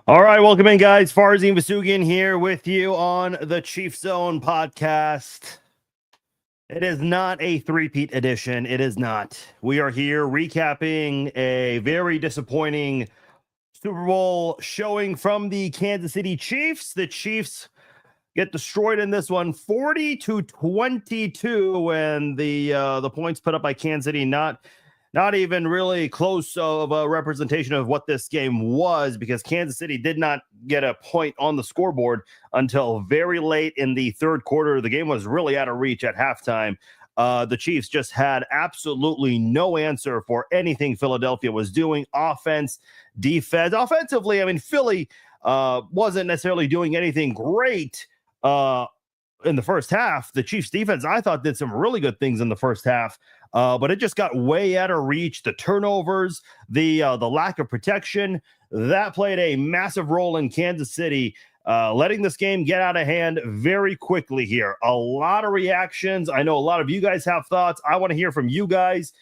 All right, welcome in, guys. Farzine Vasugian here with you on the Chief Zone podcast. It is not a three-peat edition. It is not. We are here recapping a very disappointing Super Bowl showing from the Kansas City Chiefs. The Chiefs get destroyed in this one, 40-22, when the points put up by Kansas City not even really close of a representation of what this game was, because Kansas City did not get a point on the scoreboard until very late in the third quarter. The game was really out of reach at halftime. The Chiefs just had absolutely no answer for anything Philadelphia was doing. Offense, defense. Offensively, I mean, Philly wasn't necessarily doing anything great in the first half. The Chiefs defense, I thought, did some really good things in the first half. But it just got way out of reach. The turnovers, the lack of protection, that played a massive role in Kansas City, letting this game get out of hand very quickly here. A lot of reactions. I know a lot of you guys have thoughts. I want to hear from you guys.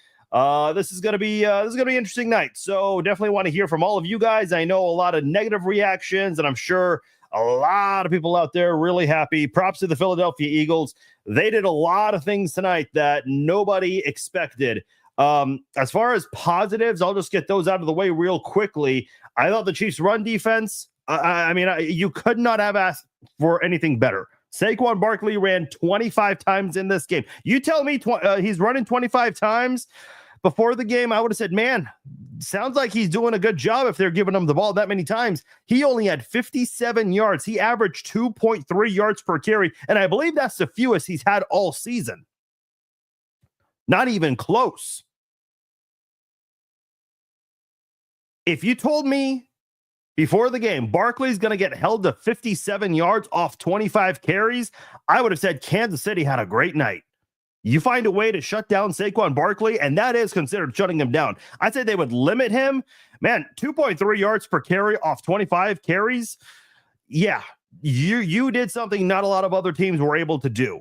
This is gonna be an interesting night. So definitely want to hear from all of you guys. I know a lot of negative reactions, and I'm sure a lot of people out there really happy. Props to the Philadelphia Eagles. They did a lot of things tonight that nobody expected. As far as positives, I'll just get those out of the way real quickly. I thought the Chiefs' run defense, you could not have asked for anything better. Saquon Barkley ran 25 times in this game. You tell me he's running 25 times before the game, I would have said, man, sounds like he's doing a good job if they're giving him the ball that many times. He only had 57 yards. He averaged 2.3 yards per carry, and I believe that's the fewest he's had all season. Not even close. If you told me before the game Barkley's going to get held to 57 yards off 25 carries, I would have said Kansas City had a great night. You find a way to shut down Saquon Barkley, and that is considered shutting him down. I said they would limit him. Man, 2.3 yards per carry off 25 carries. Yeah, you did something not a lot of other teams were able to do.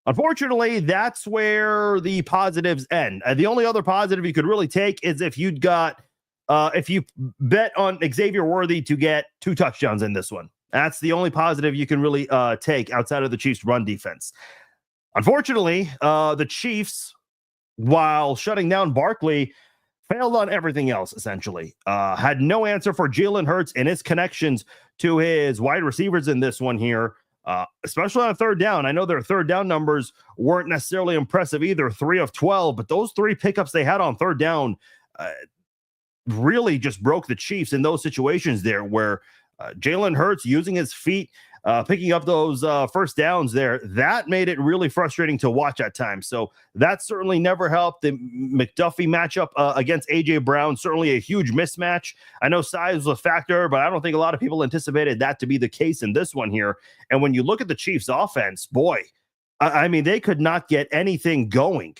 Unfortunately, that's where the positives end. The only other positive you could really take is if you bet on Xavier Worthy to get 2 touchdowns in this one. That's the only positive you can really take outside of the Chiefs' run defense. Unfortunately, the Chiefs, while shutting down Barkley, failed on everything else, essentially. Had no answer for Jalen Hurts and his connections to his wide receivers in this one here, especially on third down. I know their third down numbers weren't necessarily impressive either, 3 of 12, but those 3 pickups they had on third down really just broke the Chiefs in those situations there where Jalen Hurts using his feet, picking up those first downs there, that made it really frustrating to watch at times. So that certainly never helped. The McDuffie matchup against A.J. Brown, certainly a huge mismatch. I know size was a factor, but I don't think a lot of people anticipated that to be the case in this one here. And when you look at the Chiefs' offense, boy, I mean, they could not get anything going.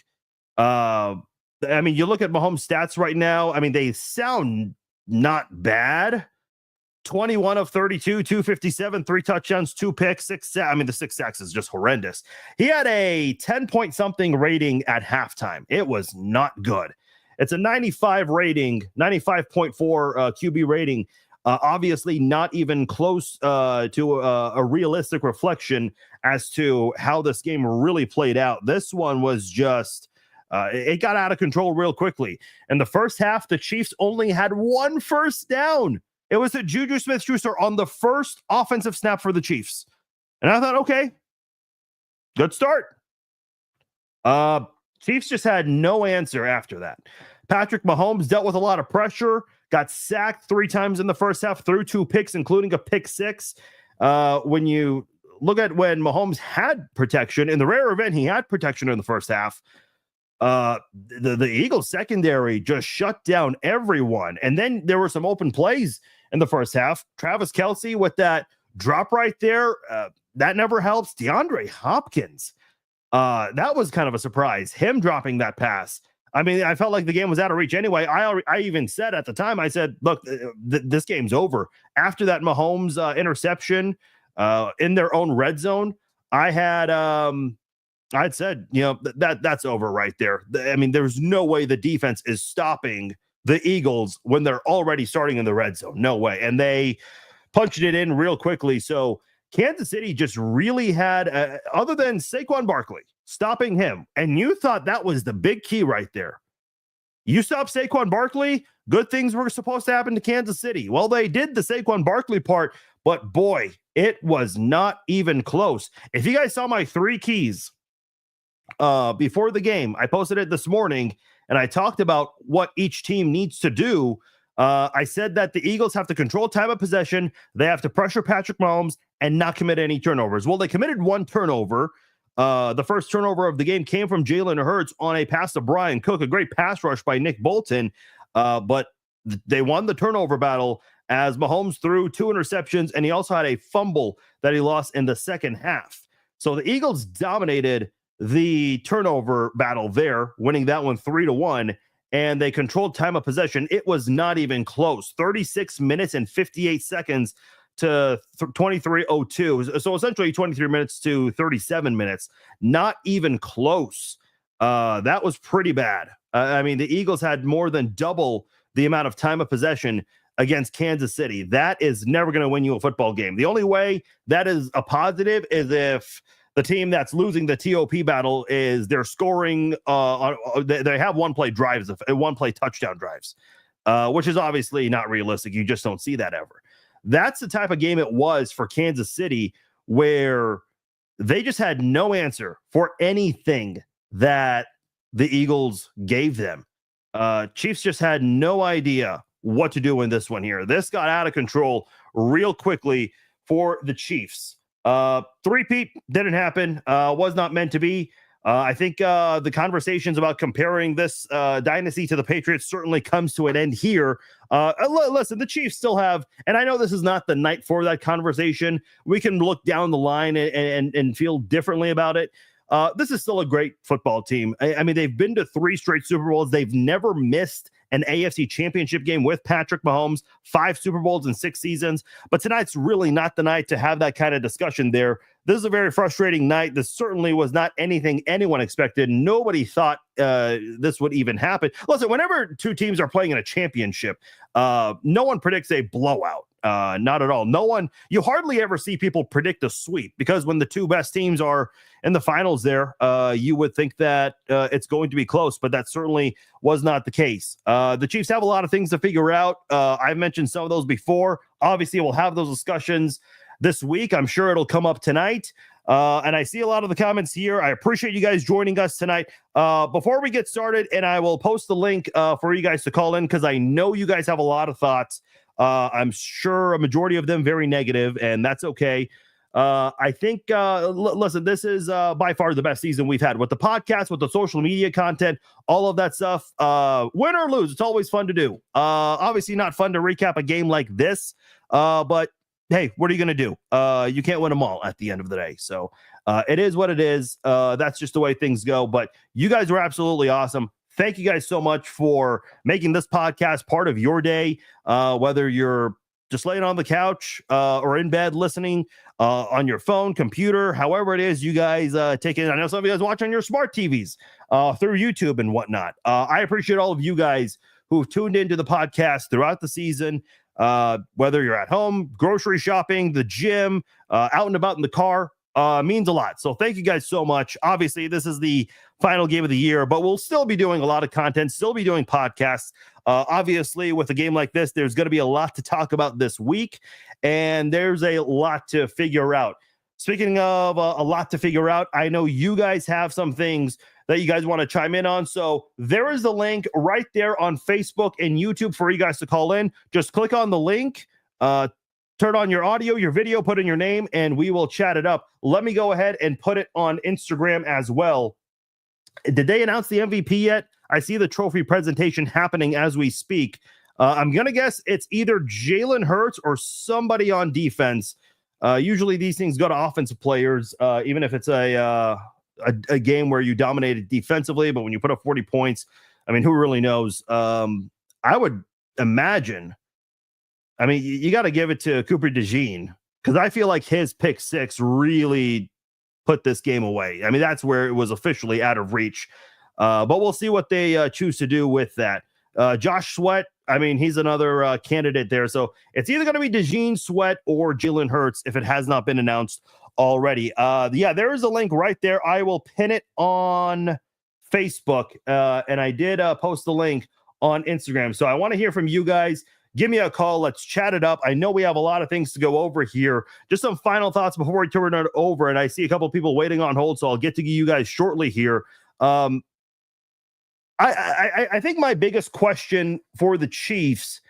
You look at Mahomes' stats right now. I mean, they sound not bad. 21 of 32, 257, 3 touchdowns, 2 picks, 6 sacks. I mean, the 6 sacks is just horrendous. He had a 10-point-something rating at halftime. It was not good. It's a 95 rating, 95.4 QB rating. Obviously not even close to a realistic reflection as to how this game really played out. This one was just... it got out of control real quickly. In the first half, the Chiefs only had 1 first down. It was a Juju Smith-Schuster on the first offensive snap for the Chiefs. And I thought, okay, good start. Chiefs just had no answer after that. Patrick Mahomes dealt with a lot of pressure, got sacked 3 times in the first half, threw 2 picks, including a pick 6. When you look at when Mahomes had protection, in the rare event he had protection in the first half, the Eagles secondary just shut down everyone. And then there were some open plays in the first half. Travis Kelce with that drop right there, that never helps. DeAndre Hopkins, that was kind of a surprise, him dropping that pass. I mean, I felt like the game was out of reach anyway. I even said at the time, I said, look, this game's over. After that Mahomes interception in their own red zone, I'd said, that's over right there. I mean, there's no way the defense is stopping the Eagles when they're already starting in the red zone. No way. And they punched it in real quickly. So Kansas City just really had, other than Saquon Barkley, stopping him. And you thought that was the big key right there. You stop Saquon Barkley, good things were supposed to happen to Kansas City. Well, they did the Saquon Barkley part, but boy, it was not even close. If you guys saw my 3 keys before the game, I posted it this morning, and I talked about what each team needs to do. I said that the Eagles have to control time of possession. They have to pressure Patrick Mahomes and not commit any turnovers. Well, they committed 1 turnover. The first turnover of the game came from Jalen Hurts on a pass to Brian Cook, a great pass rush by Nick Bolton. But they won the turnover battle as Mahomes threw 2 interceptions, and he also had a fumble that he lost in the second half. So the Eagles dominated the turnover battle there, winning that one 3-1. And they controlled time of possession. It was not even close. 36 minutes and 58 seconds to 23:02. So essentially 23 minutes to 37 minutes. Not even close. That was pretty bad. I mean, the Eagles had more than double the amount of time of possession against Kansas City. That is never going to win you a football game. The only way that is a positive is if the team that's losing the TOP battle is they're scoring. They have one-play drives, one-play touchdown drives, which is obviously not realistic. You just don't see that ever. That's the type of game it was for Kansas City, where they just had no answer for anything that the Eagles gave them. Chiefs just had no idea what to do in this one here. This got out of control real quickly for the Chiefs. Three-peat didn't happen, was not meant to be. I think the conversations about comparing this dynasty to the Patriots certainly comes to an end here. Listen, the Chiefs still have, and I know this is not the night for that conversation. We can look down the line and feel differently about it. This is still a great football team. I mean, they've been to 3 straight Super Bowls. They've never missed an AFC championship game with Patrick Mahomes, 5 Super Bowls in 6 seasons. But tonight's really not the night to have that kind of discussion there. This is a very frustrating night. This certainly was not anything anyone expected. Nobody thought this would even happen. Listen, whenever 2 teams are playing in a championship, no one predicts a blowout. Not at all. You hardly ever see people predict a sweep, because when the 2 best teams are in the finals there, you would think that it's going to be close, but that certainly was not the case. The Chiefs have a lot of things to figure out. I've mentioned some of those before. Obviously, we'll have those discussions this week. I'm sure it'll come up tonight. And I see a lot of the comments here. I appreciate you guys joining us tonight. Before we get started, and I will post the link for you guys to call in, because I know you guys have a lot of thoughts. I'm sure a majority of them very negative, and that's okay. I think, listen, this is by far the best season we've had with the podcast, with the social media content, all of that stuff. Win or lose, it's always fun to do. Obviously not fun to recap a game like this, but hey, what are you going to do? You can't win them all at the end of the day. So it is what it is. That's just the way things go. But you guys were absolutely awesome. Thank you guys so much for making this podcast part of your day, whether you're just laying on the couch or in bed listening on your phone, computer, however it is you guys take it. I know some of you guys watch on your smart TVs through YouTube and whatnot. I appreciate all of you guys who've tuned into the podcast throughout the season, whether you're at home, grocery shopping, the gym, out and about in the car. Means a lot. So thank you guys so much. Obviously, this is the final game of the year, but we'll still be doing a lot of content, still be doing podcasts. Obviously, with a game like this, there's going to be a lot to talk about this week, and there's a lot to figure out. Speaking of a lot to figure out, I know you guys have some things that you guys want to chime in on. So there is the link right there on Facebook and YouTube for you guys to call in. Just click on the link, turn on your audio, your video, put in your name, and we will chat it up. Let me go ahead and put it on Instagram as well. Did they announce the MVP yet? I see the trophy presentation happening as we speak. I'm going to guess it's either Jalen Hurts or somebody on defense. Usually these things go to offensive players, even if it's a game where you dominated defensively, but when you put up 40 points, I mean, who really knows? I would imagine, I mean, you got to give it to Cooper DeJean, because I feel like his pick 6 really put this game away. I mean, that's where it was officially out of reach. But we'll see what they choose to do with that. Josh Sweat, I mean, he's another candidate there. So it's either going to be DeJean Sweat or Jalen Hurts if it has not been announced already. Yeah, there is a link right there. I will pin it on Facebook, and I did post the link on Instagram. So I want to hear from you guys. Give me a call. Let's chat it up. I know we have a lot of things to go over here. Just some final thoughts before we turn it over. And I see a couple of people waiting on hold, so I'll get to you guys shortly here. I think my biggest question for the Chiefs,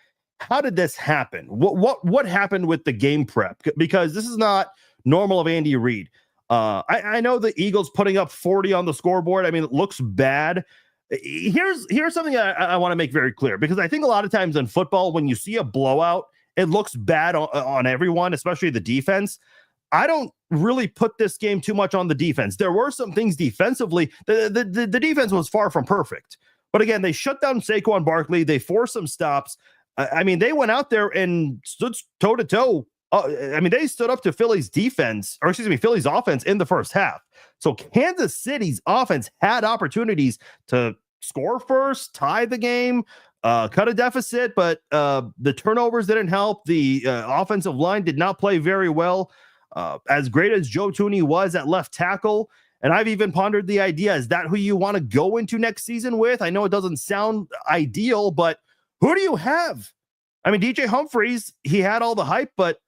how did this happen? What happened with the game prep? Because this is not normal of Andy Reid. I know the Eagles putting up 40 on the scoreboard. I mean, it looks bad. Here's something I want to make very clear, because I think a lot of times in football, when you see a blowout, it looks bad on everyone, especially the defense. I don't really put this game too much on the defense. There were some things defensively. The defense was far from perfect. But again, they shut down Saquon Barkley. They forced some stops. I mean, they went out there and stood toe-to-toe. I mean, they stood up to Philly's offense in the first half. So Kansas City's offense had opportunities to score first, tie the game, cut a deficit, but the turnovers didn't help. The offensive line did not play very well. As great as Joe Thuney was at left tackle, and I've even pondered the idea, is that who you want to go into next season with? I know it doesn't sound ideal, but who do you have? I mean, DJ Humphries, he had all the hype, but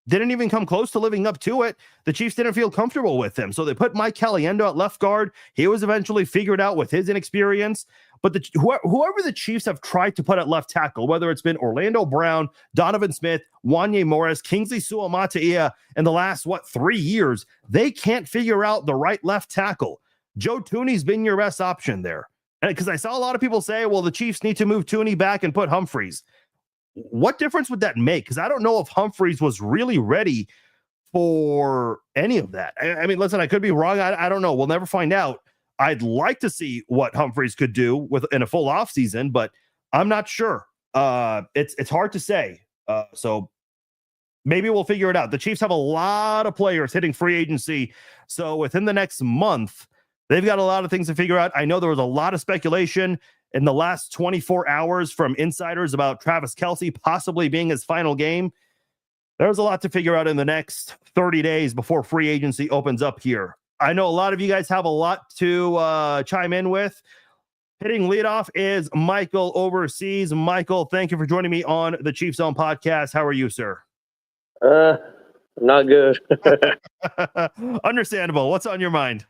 didn't even come close to living up to it. The Chiefs didn't feel comfortable with him. So they put Mike Caliendo at left guard. He was eventually figured out with his inexperience. But whoever the Chiefs have tried to put at left tackle, whether it's been Orlando Brown, Donovan Smith, Wanye Morris, Kingsley Suamataia in the last, 3 years, they can't figure out the right left tackle. Joe Thuney's been your best option there. And because I saw a lot of people say, well, the Chiefs need to move Thuney back and put Humphries. What difference would that make? Because I don't know if Humphries was really ready for any of that. I mean, listen, I could be wrong. I don't know. We'll never find out. I'd like to see what Humphries could do in a full offseason, but I'm not sure. It's hard to say. So maybe we'll figure it out. The Chiefs have a lot of players hitting free agency. So within the next month, they've got a lot of things to figure out. I know there was a lot of speculation in the last 24 hours from insiders about Travis Kelce possibly being his final game. There's a lot to figure out in the next 30 days before free agency opens up here. I know a lot of you guys have a lot to chime in with. Hitting leadoff is Michael overseas. Michael, thank you for joining me on the Chiefs Zone podcast. How are you, sir? Not good. Understandable. What's on your mind?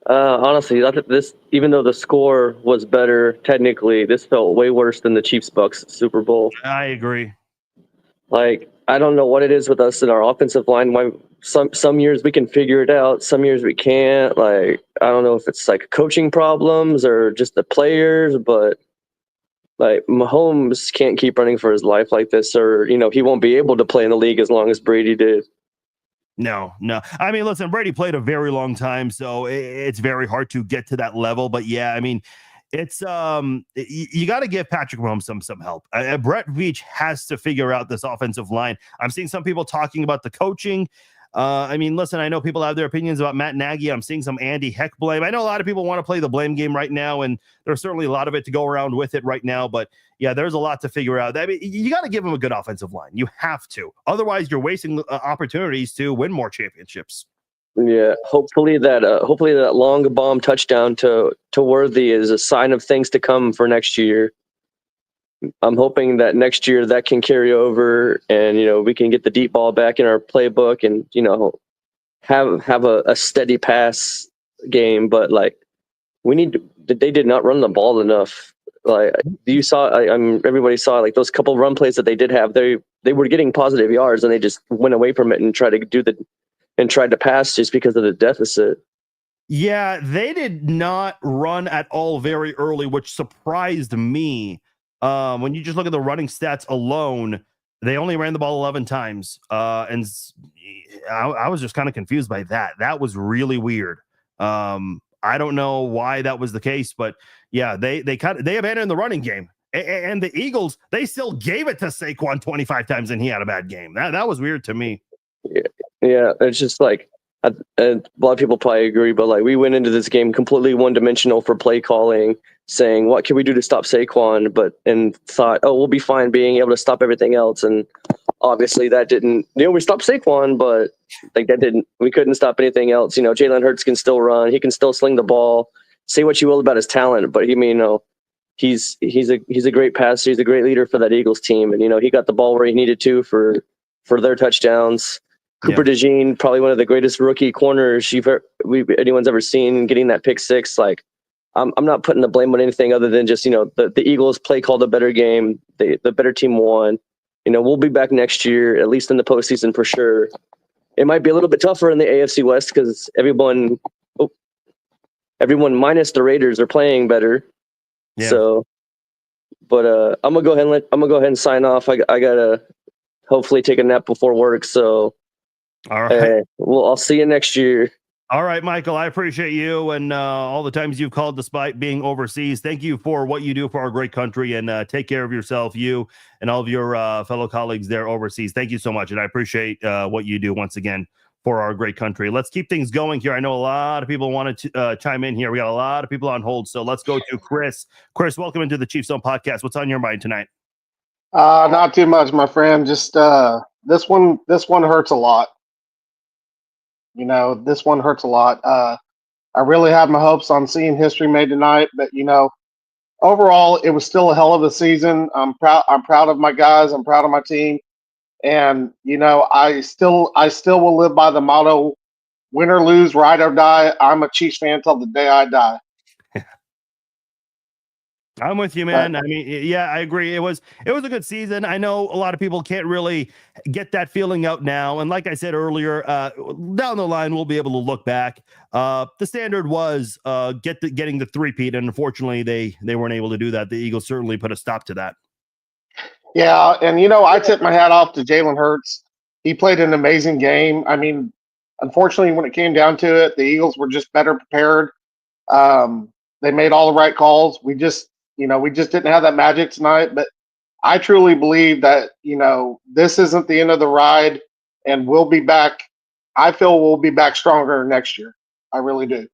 Honestly, this, even though the score was better technically, this felt way worse than the Chiefs-Bucks Super Bowl. I agree. Like, I don't know what it is with us in our offensive line. Why some years we can figure it out, some years we can't. Like, I don't know if it's like coaching problems or just the players, but like Mahomes can't keep running for his life like this, or he won't be able to play in the league as long as Brady did. No. I mean, listen, Brady played a very long time, so it's very hard to get to that level. But yeah, I mean, it's you got to give Patrick Mahomes some help. Brett Veach has to figure out this offensive line. I'm seeing some people talking about the coaching. I mean, listen, I know people have their opinions about Matt Nagy. I'm seeing some Andy Heck blame. I know a lot of people want to play the blame game right now, and there's certainly a lot of it to go around with it right now. But yeah, there's a lot to figure out. I mean, you got to give him a good offensive line. You have to. Otherwise, you're wasting opportunities to win more championships. Yeah, hopefully that long bomb touchdown to Worthy is a sign of things to come for next year. I'm hoping that next year that can carry over, and we can get the deep ball back in our playbook, and have a steady pass game. But like, they did not run the ball enough. Like, you saw, everybody saw like those couple run plays that they did have. They were getting positive yards, and they just went away from it and tried to pass just because of the deficit. Yeah, they did not run at all very early, which surprised me. When you just look at the running stats alone, they only ran the ball 11 times. And I was just kind of confused by that. That was really weird. I don't know why that was the case, but yeah, they abandoned the running game. And the Eagles, they still gave it to Saquon 25 times and he had a bad game. That was weird to me. Yeah, it's just like A lot of people probably agree, but like we went into this game completely one-dimensional for play calling, saying what can we do to stop Saquon, and thought, oh, we'll be fine being able to stop everything else, and obviously that didn't. We stopped Saquon, but like that didn't. We couldn't stop anything else. Jalen Hurts can still run. He can still sling the ball. Say what you will about his talent, but he's a great passer. He's a great leader for that Eagles team, and he got the ball where he needed to for their touchdowns. Cooper DeJean, probably one of the greatest rookie corners anyone's ever seen, getting that pick six. Like, I'm not putting the blame on anything other than just the Eagles play called a better game. The better team won. We'll be back next year, at least in the postseason for sure. It might be a little bit tougher in the AFC West because everyone minus the Raiders are playing better. Yeah. So, but I'm gonna go ahead and sign off. I gotta hopefully take a nap before work. So, all right. I'll see you next year. All right, Michael, I appreciate you and all the times you've called despite being overseas. Thank you for what you do for our great country, and take care of yourself, you and all of your fellow colleagues there overseas. Thank you so much, and I appreciate what you do once again for our great country. Let's keep things going here. I know a lot of people wanted to chime in here. We got a lot of people on hold, so let's go to Chris. Chris, welcome into the Chiefs Zone podcast. What's on your mind tonight? Not too much, my friend. Just this one hurts a lot. This one hurts a lot. I really had my hopes on seeing history made tonight, but overall, it was still a hell of a season. I'm proud. I'm proud of my guys. I'm proud of my team, and I still will live by the motto: win or lose, ride or die. I'm a Chiefs fan till the day I die. I'm with you, man. I mean, yeah, I agree. It was a good season. I know a lot of people can't really get that feeling out now. And like I said earlier, down the line, we'll be able to look back. The standard was getting the three-peat, and unfortunately, they weren't able to do that. The Eagles certainly put a stop to that. Yeah, and I tip my hat off to Jalen Hurts. He played an amazing game. I mean, unfortunately, when it came down to it, the Eagles were just better prepared. They made all the right calls. We just didn't have that magic tonight. But I truly believe that this isn't the end of the ride, and we'll be back. I feel we'll be back stronger next year. I really do.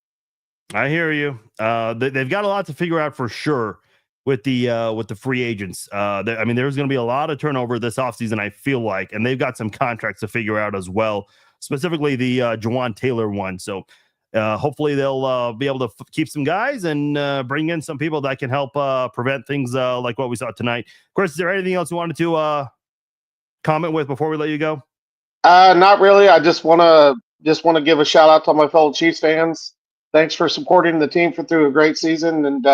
I hear you. They've got a lot to figure out for sure with the free agents. I mean, there's going to be a lot of turnover this offseason, I feel like, and they've got some contracts to figure out as well, specifically the Jawan Taylor one. So hopefully they'll be able to keep some guys and bring in some people that can help prevent things like what we saw tonight. Chris, is there anything else you wanted to comment with before we let you go? Not really. I just want to give a shout out to my fellow Chiefs fans. Thanks for supporting the team through a great season, and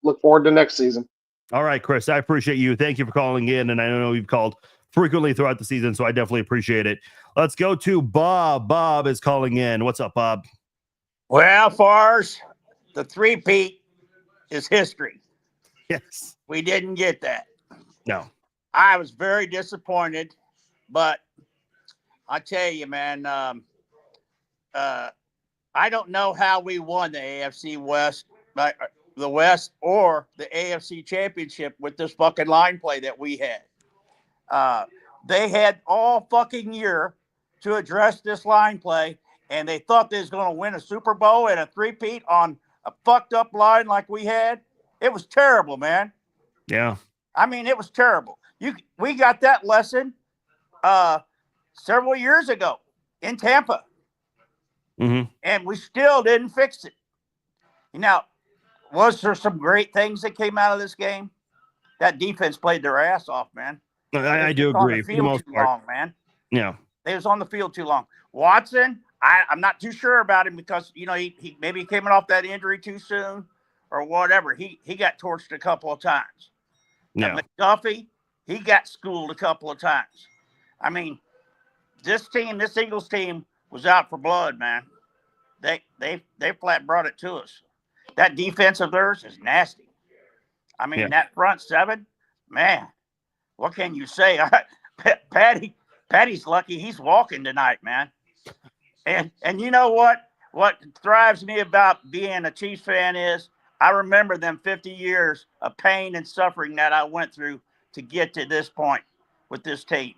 look forward to next season. All right, Chris, I appreciate you. Thank you for calling in, and I know you've called frequently throughout the season, so I definitely appreciate it. Let's go to Bob. Bob is calling in. What's up, Bob? Well, Fars, the three-peat is history. Yes. We didn't get that. No. I was very disappointed, but I tell you, man, I don't know how we won the AFC West, the West, or the AFC Championship with this fucking line play that we had. They had all fucking year to address this line play, and they thought they was going to win a Super Bowl and a three-peat on a fucked up line like we had. It was terrible, man. Yeah. I mean, it was terrible. We got that lesson several years ago in Tampa. Mm-hmm. And we still didn't fix it. Now, was there some great things that came out of this game? That defense played their ass off, man. I do agree for the most part. Long, man. Yeah. They was on the field too long. Watson, I'm not too sure about him because, he maybe came off that injury too soon or whatever. He got torched a couple of times. Yeah. McDuffie, he got schooled a couple of times. I mean, this Eagles team was out for blood, man. They flat brought it to us. That defense of theirs is nasty. I mean, that front seven, man, what can you say? Patty's lucky he's walking tonight, man. And you know what? What thrives me about being a Chiefs fan is I remember them 50 years of pain and suffering that I went through to get to this point with this team.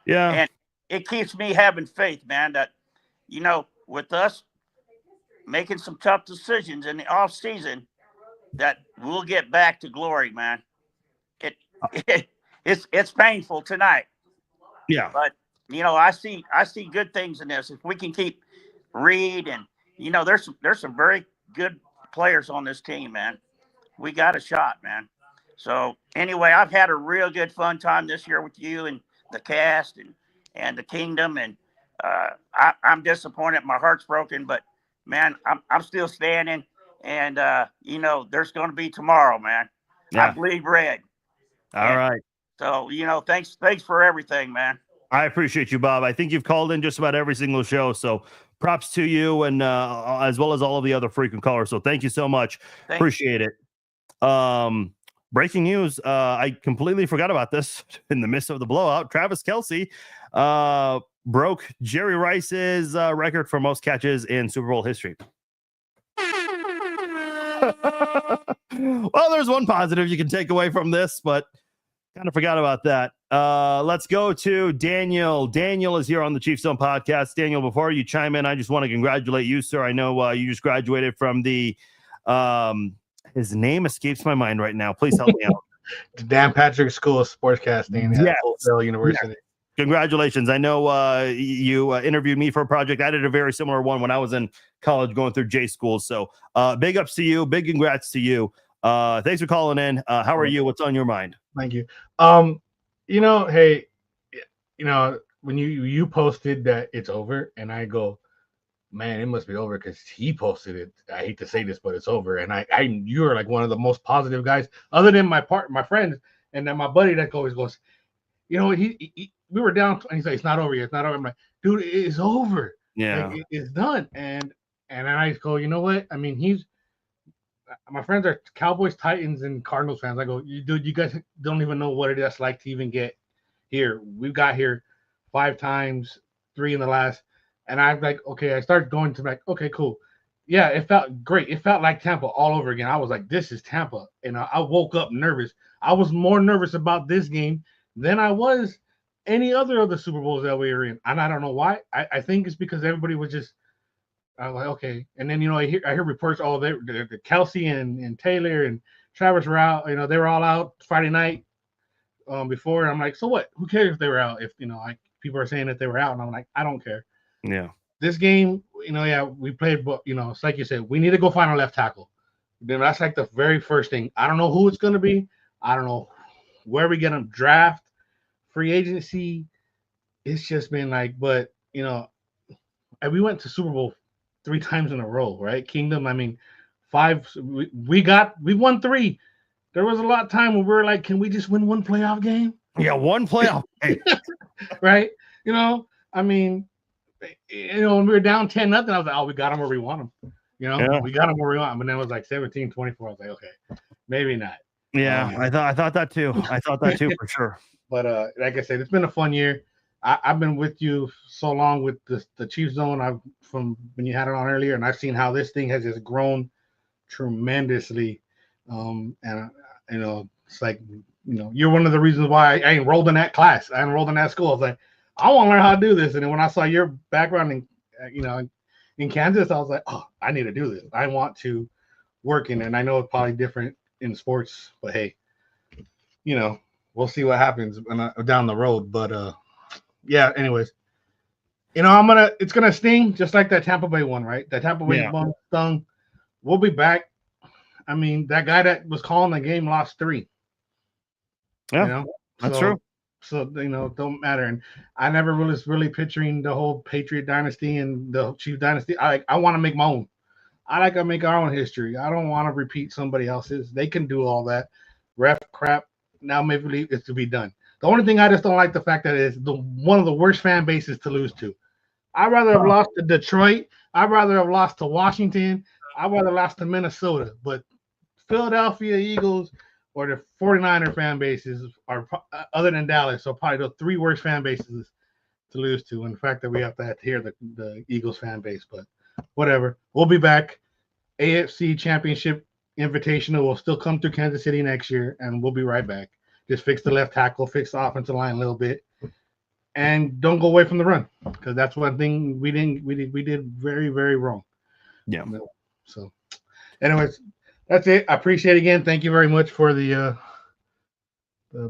Yeah. And it keeps me having faith, man, that, with us making some tough decisions in the off season, that we'll get back to glory, man. It, it's painful tonight, Yeah. but I see good things in this. If we can keep Reed and there's some very good players on this team, man. We got a shot, man. So anyway, I've had a real good fun time this year with you and the cast and the kingdom, and I'm disappointed. My heart's broken, but man, I'm still standing, and there's going to be tomorrow, man. I Yeah. bleed red. All right. So thanks for everything, man. I appreciate you, Bob. I think you've called in just about every single show, so props to you, and as well as all of the other frequent callers. So thank you so much. Appreciate it. Breaking news. I completely forgot about this in the midst of the blowout. Travis Kelce broke Jerry Rice's record for most catches in Super Bowl history. Well, there's one positive you can take away from this, but kind of forgot about that. Let's go to Daniel. Daniel is here on the Chiefs Zone podcast. Daniel, before you chime in, I just want to congratulate you, sir. I know you just graduated from the his name escapes my mind right now. Please help me out. The Dan Patrick School of Sportscasting at Fulton University. Yes. Congratulations. I know you interviewed me for a project. I did a very similar one when I was in college going through J school. So big ups to you. Big congrats to you. Thanks for calling in. How are you? What's on your mind? Thank you. Hey, when you posted that it's over, and I go, man, it must be over because he posted it. I hate to say this, but it's over. And you're like one of the most positive guys, other than my friends, and then my buddy that always goes, we were down, and he's like, it's not over yet. It's not over. I'm like, dude, it's over. Yeah, like, it's done. And then I just go, you know what? I mean, my friends are Cowboys, Titans, and Cardinals fans. I go, dude, you guys don't even know what it is like to even get here. We've got here 5 times, 3 in the last. And I'm like, okay, I started going to like, okay, cool. Yeah, it felt great. It felt like Tampa all over again. I was like, this is Tampa. And I woke up nervous. I was more nervous about this game than I was any other of the Super Bowls that we were in. And I don't know why. I think it's because everybody was just, I was like, okay. And then, I hear reports, the Kelce and Taylor and Travis were out. They were all out Friday night before. And I'm like, so what? Who cares if they were out? If, people are saying that they were out. And I'm like, I don't care. Yeah. This game, we played, but, it's like you said, we need to go find our left tackle. Then that's like the very first thing. I don't know who it's going to be. I don't know where we get them, draft, free agency. It's just been like, but, and we went to Super Bowl 3 times in a row, right? Kingdom, I mean, 5, we won 3. There was a lot of time when we were like, can we just win one playoff game? Yeah, one playoff game. Right? I mean, when we were down 10-0, I was like, oh, we got them where we want them. We got them where we want them. And then it was like 17-24. I was like, okay, maybe not. Yeah, I thought that too. I thought that too for sure. But like I said, it's been a fun year. I've been with you so long with the Chiefs Zone. From when you had it on earlier, and I've seen how this thing has just grown tremendously. And it's like, you're one of the reasons why I enrolled in that class. I enrolled in that school. I was like, I want to learn how to do this. And then when I saw your background in Kansas, I was like, oh, I need to do this. I want to work in it. And I know it's probably different in sports, but hey, we'll see what happens down the road. But yeah, anyways, it's gonna sting just like that Tampa Bay one, right? That Tampa Bay one stung. We'll be back. I mean, that guy that was calling the game lost 3. Yeah, that's true. So don't matter. And I never was really picturing the whole Patriot dynasty and the Chief dynasty. I want to make my own. I like to make our own history. I don't want to repeat somebody else's. They can do all that ref crap. Now maybe it's to be done. The only thing I just don't like the fact that it's one of the worst fan bases to lose to. I'd rather have lost to Detroit. I'd rather have lost to Washington. I'd rather lost to Minnesota. But Philadelphia Eagles or the 49er fan bases are, other than Dallas, so probably the 3 worst fan bases to lose to. And the fact that we have to hear the Eagles fan base, but whatever. We'll be back. AFC Championship Invitational will still come through Kansas City next year, and we'll be right back. Just fix the left tackle, fix the offensive line a little bit, and don't go away from the run, because that's one thing we did very, very wrong. Yeah. So, anyways, that's it. I appreciate it again. Thank you very much for the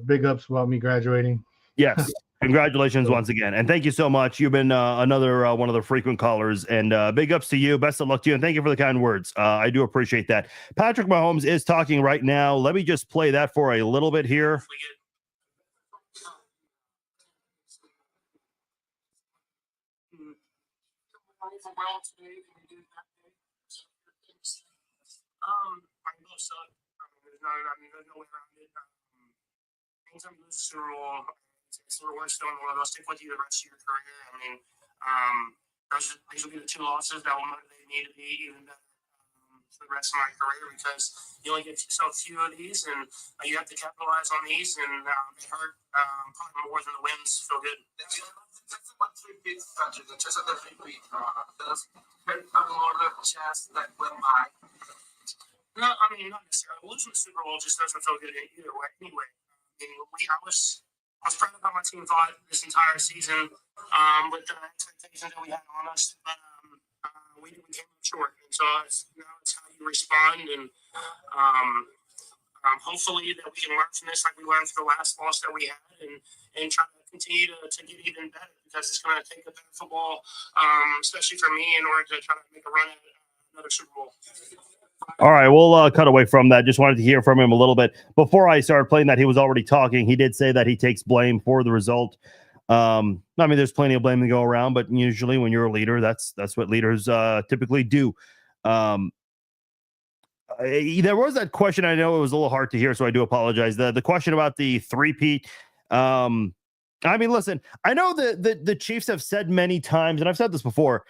big ups about me graduating. Yes. Congratulations once again. And thank you so much. You've been another one of the frequent callers, and big ups to you. Best of luck to you. And thank you for the kind words. I do appreciate that. Patrick Mahomes is talking right now. Let me just play that for a little bit here. Anytime you lose a Super Bowl, it's the worst in the world. They'll stick with you the rest of your career. I mean, these will be the two losses that will motivate me to be even better for the rest of my career, because you only get so few of these, and you have to capitalize on these, and they hurt probably more than the wins feel good. That's what three-peat country, the chest of the three-peat. Does hurt more the chest that will my. No, I mean, not necessarily. Losing the Super Bowl just doesn't feel good either way. Anyway, I was proud of how my team thought this entire season with the expectations that we had on us, but we came up short. And so now it's how you respond, and hopefully that we can learn from this like we learned from the last loss that we had, and try to continue to get even better, because it's going to take a better football, especially for me, in order to try to make a run at another Super Bowl. All right, we'll cut away from that. Just wanted to hear from him a little bit. Before I started playing that, he was already talking. He did say that he takes blame for the result. I mean, there's plenty of blame to go around, but usually when you're a leader, that's what leaders typically do. There was that question. I know it was a little hard to hear, so I do apologize. The question about the three-peat. I mean, listen, I know that the Chiefs have said many times, and I've said this before,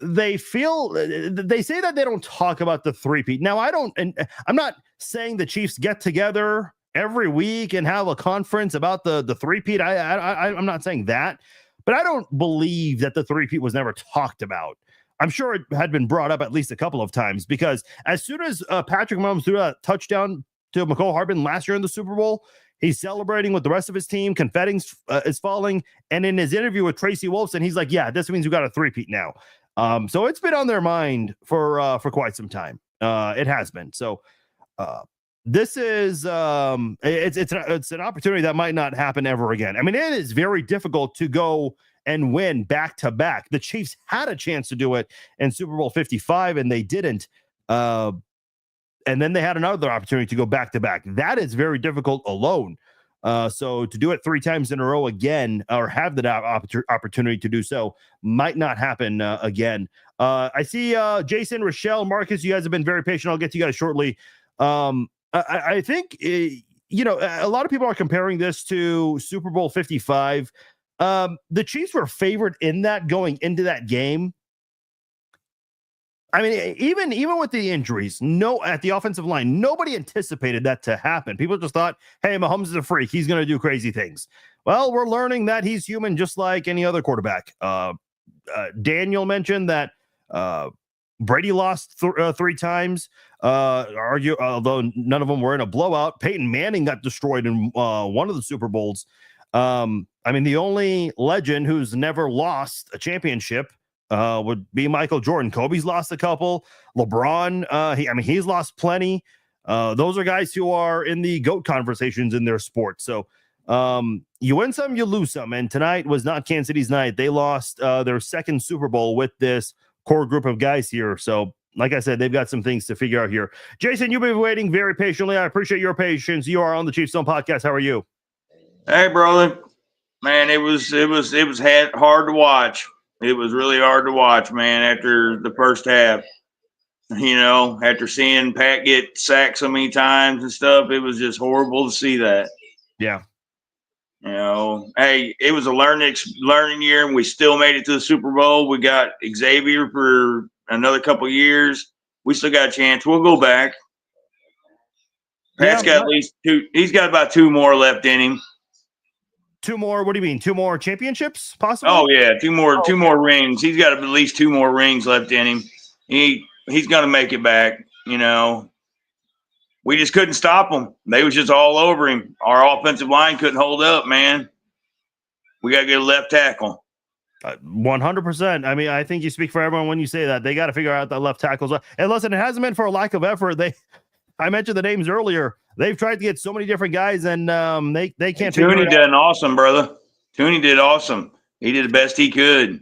they say that they don't talk about the three-peat. Now, I'm not saying the Chiefs get together every week and have a conference about the three-peat. I'm not saying that, but I don't believe that the three-peat was never talked about. I'm sure it had been brought up at least a couple of times, because as soon as Patrick Mahomes threw a touchdown to McCole Hardman last year in the Super Bowl, he's celebrating with the rest of his team. Confetti is falling. And in his interview with Tracy Wolfson, he's like, yeah, this means we got a three-peat now. So it's been on their mind for quite some time. It has been. So this is it's an opportunity that might not happen ever again. I mean, it is very difficult to go and win back to back. The Chiefs had a chance to do it in Super Bowl 55, and they didn't. And then they had another opportunity to go back to back. That is very difficult alone. So to do it 3 times in a row again, or have that opportunity to do so, might not happen again. I see Jason, Rochelle, Marcus, you guys have been very patient. I'll get to you guys shortly. I think, a lot of people are comparing this to Super Bowl 55. The Chiefs were favored in that going into that game. I mean, even with the injuries, at the offensive line, nobody anticipated that to happen. People just thought, hey, Mahomes is a freak. He's going to do crazy things. Well, we're learning that he's human just like any other quarterback. Daniel mentioned that Brady lost 3 times, although none of them were in a blowout. Peyton Manning got destroyed in one of the Super Bowls. I mean, the only legend who's never lost a championship would be Michael Jordan. Kobe's lost a couple. LeBron, he's lost plenty. Those are guys who are in the GOAT conversations in their sport. So you win some, you lose some. And tonight was not Kansas City's night. They lost their second Super Bowl with this core group of guys here. So like I said, they've got some things to figure out here. Jason, you've been waiting very patiently. I appreciate your patience. You are on the Chiefs Zone podcast. How are you? Hey, brother. Man, it was hard to watch. It was really hard to watch, man, after the first half. After seeing Pat get sacked so many times and stuff, it was just horrible to see that. Yeah. Hey, it was a learning year, and we still made it to the Super Bowl. We got Xavier for another couple of years. We still got a chance. We'll go back. Pat's got at least 2. He's got about 2 more left in him. 2 more? What do you mean? 2 more championships, possibly? Oh yeah, 2 more rings. He's got at least 2 more rings left in him. He's gonna make it back. We just couldn't stop them. They was just all over him. Our offensive line couldn't hold up, man. We got to get a left tackle. 100%. I mean, I think you speak for everyone when you say that. They got to figure out that left tackles. And listen, it hasn't been for a lack of effort. I mentioned the names earlier. They've tried to get so many different guys, and they can't figure Tooney it out. did awesome, brother. Tooney did awesome. He did the best he could.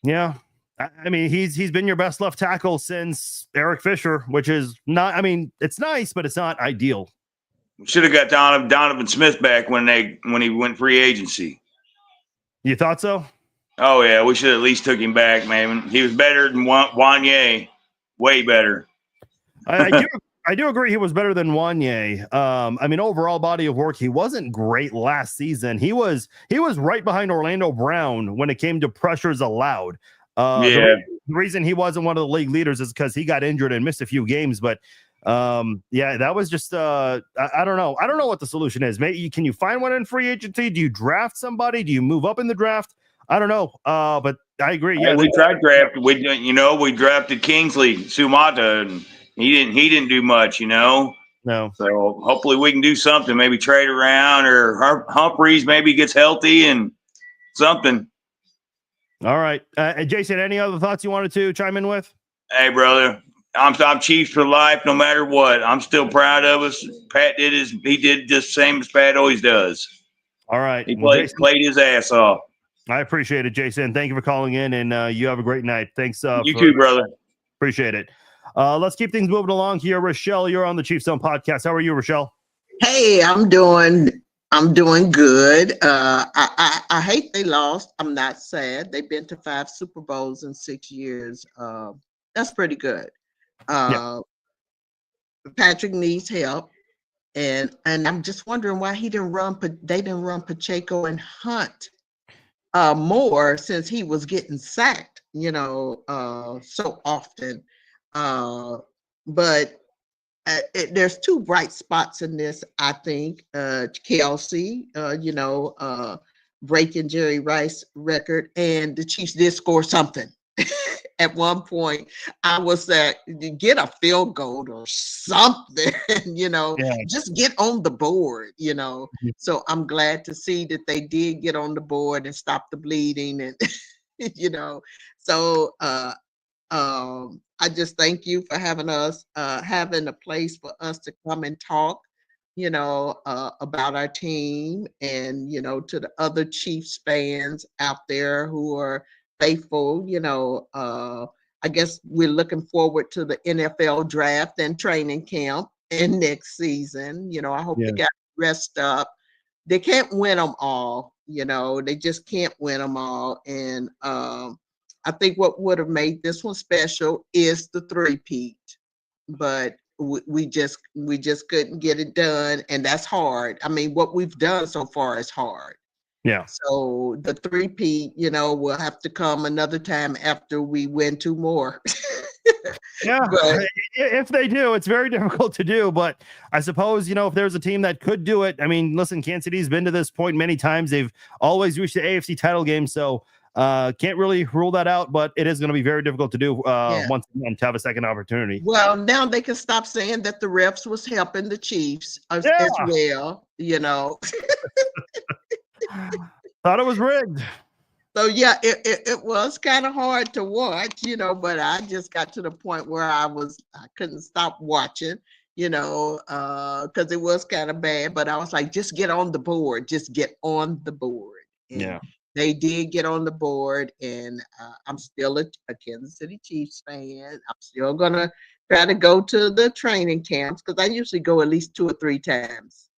Yeah. I mean, he's been your best left tackle since Eric Fisher, which is not, I mean, it's nice, but it's not ideal. Should have got Donovan Smith back when he went free agency. You thought so? Oh yeah, we should have at least took him back, man. He was better than Wanye, way better. I do agree he was better than Wanye. I mean, overall body of work, he wasn't great last season. He was right behind Orlando Brown when it came to pressures allowed. The reason he wasn't one of the league leaders is because he got injured and missed a few games. But that was just I don't know. I don't know what the solution is. Maybe can you find one in free agency? Do you draft somebody? Do you move up in the draft? I don't know. But I agree. Yeah, we tried draft. We drafted Kingsley Sumata, and he didn't do much. No. So hopefully we can do something. Maybe trade around, or Humphreys maybe gets healthy and something. All right, Jason. Any other thoughts you wanted to chime in with? Hey, brother, I'm Chiefs for life, no matter what. I'm still proud of us. Pat did just the same as Pat always does. All right, he played his ass off. I appreciate it, Jason. Thank you for calling in, and you have a great night. Thanks. You too, brother. Appreciate it. Let's keep things moving along here. Rochelle, you're on the Chiefs Zone podcast. How are you, Rochelle? Hey, I'm doing good. I hate they lost. I'm not sad. They've been to 5 Super Bowls in 6 years. That's pretty good. Patrick needs help, and I'm just wondering why they didn't run Pacheco and Hunt more, since he was getting sacked, so often. But there's 2 bright spots in this, I think. Kelsey, breaking Jerry Rice's record, and the Chiefs did score something. At one point, I was get a field goal or something, just get on the board, So I'm glad to see that they did get on the board and stop the bleeding, and So I just thank you for having us, having a place for us to come and talk, about our team, and, to the other Chiefs fans out there who are faithful. I guess we're looking forward to the NFL draft and training camp and next season. I hope they got rest up. They can't win them all, they just can't win them all. And I think what would have made this one special is the 3-peat, but we just couldn't get it done, and that's hard. I mean, what we've done so far is hard. Yeah. So the 3-peat, will have to come another time after we win 2 more. Yeah, but if they do, it's very difficult to do. But I suppose, if there's a team that could do it, I mean, listen, Kansas City's been to this point many times. They've always reached the AFC title game, so can't really rule that out. But it is going to be very difficult to do once again to have a second opportunity. Well, now they can stop saying that the refs was helping the Chiefs as well. Thought it was rigged. So yeah, it was kind of hard to watch, but I just got to the point where I couldn't stop watching, because it was kind of bad. But I was like, just get on the board, just get on the board. And they did get on the board, and I'm still a Kansas City Chiefs fan. I'm still gonna try to go to the training camps, because I usually go at least 2 or 3 times.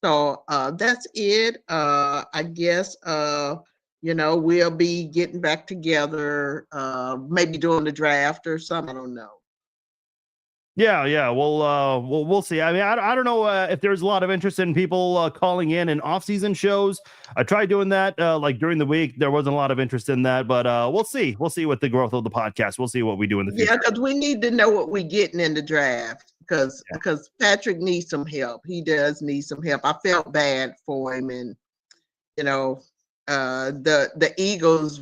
So that's it. I guess, we'll be getting back together, maybe doing the draft or something. I don't know. Yeah. We'll see. I mean, I don't know if there's a lot of interest in people calling in off-season shows. I tried doing that like during the week. There wasn't a lot of interest in that, but we'll see. We'll see with the growth of the podcast. We'll see what we do in the future. Yeah, because we need to know what we're getting in the draft. Because Patrick needs some help. He does need some help. I felt bad for him, and the Eagles,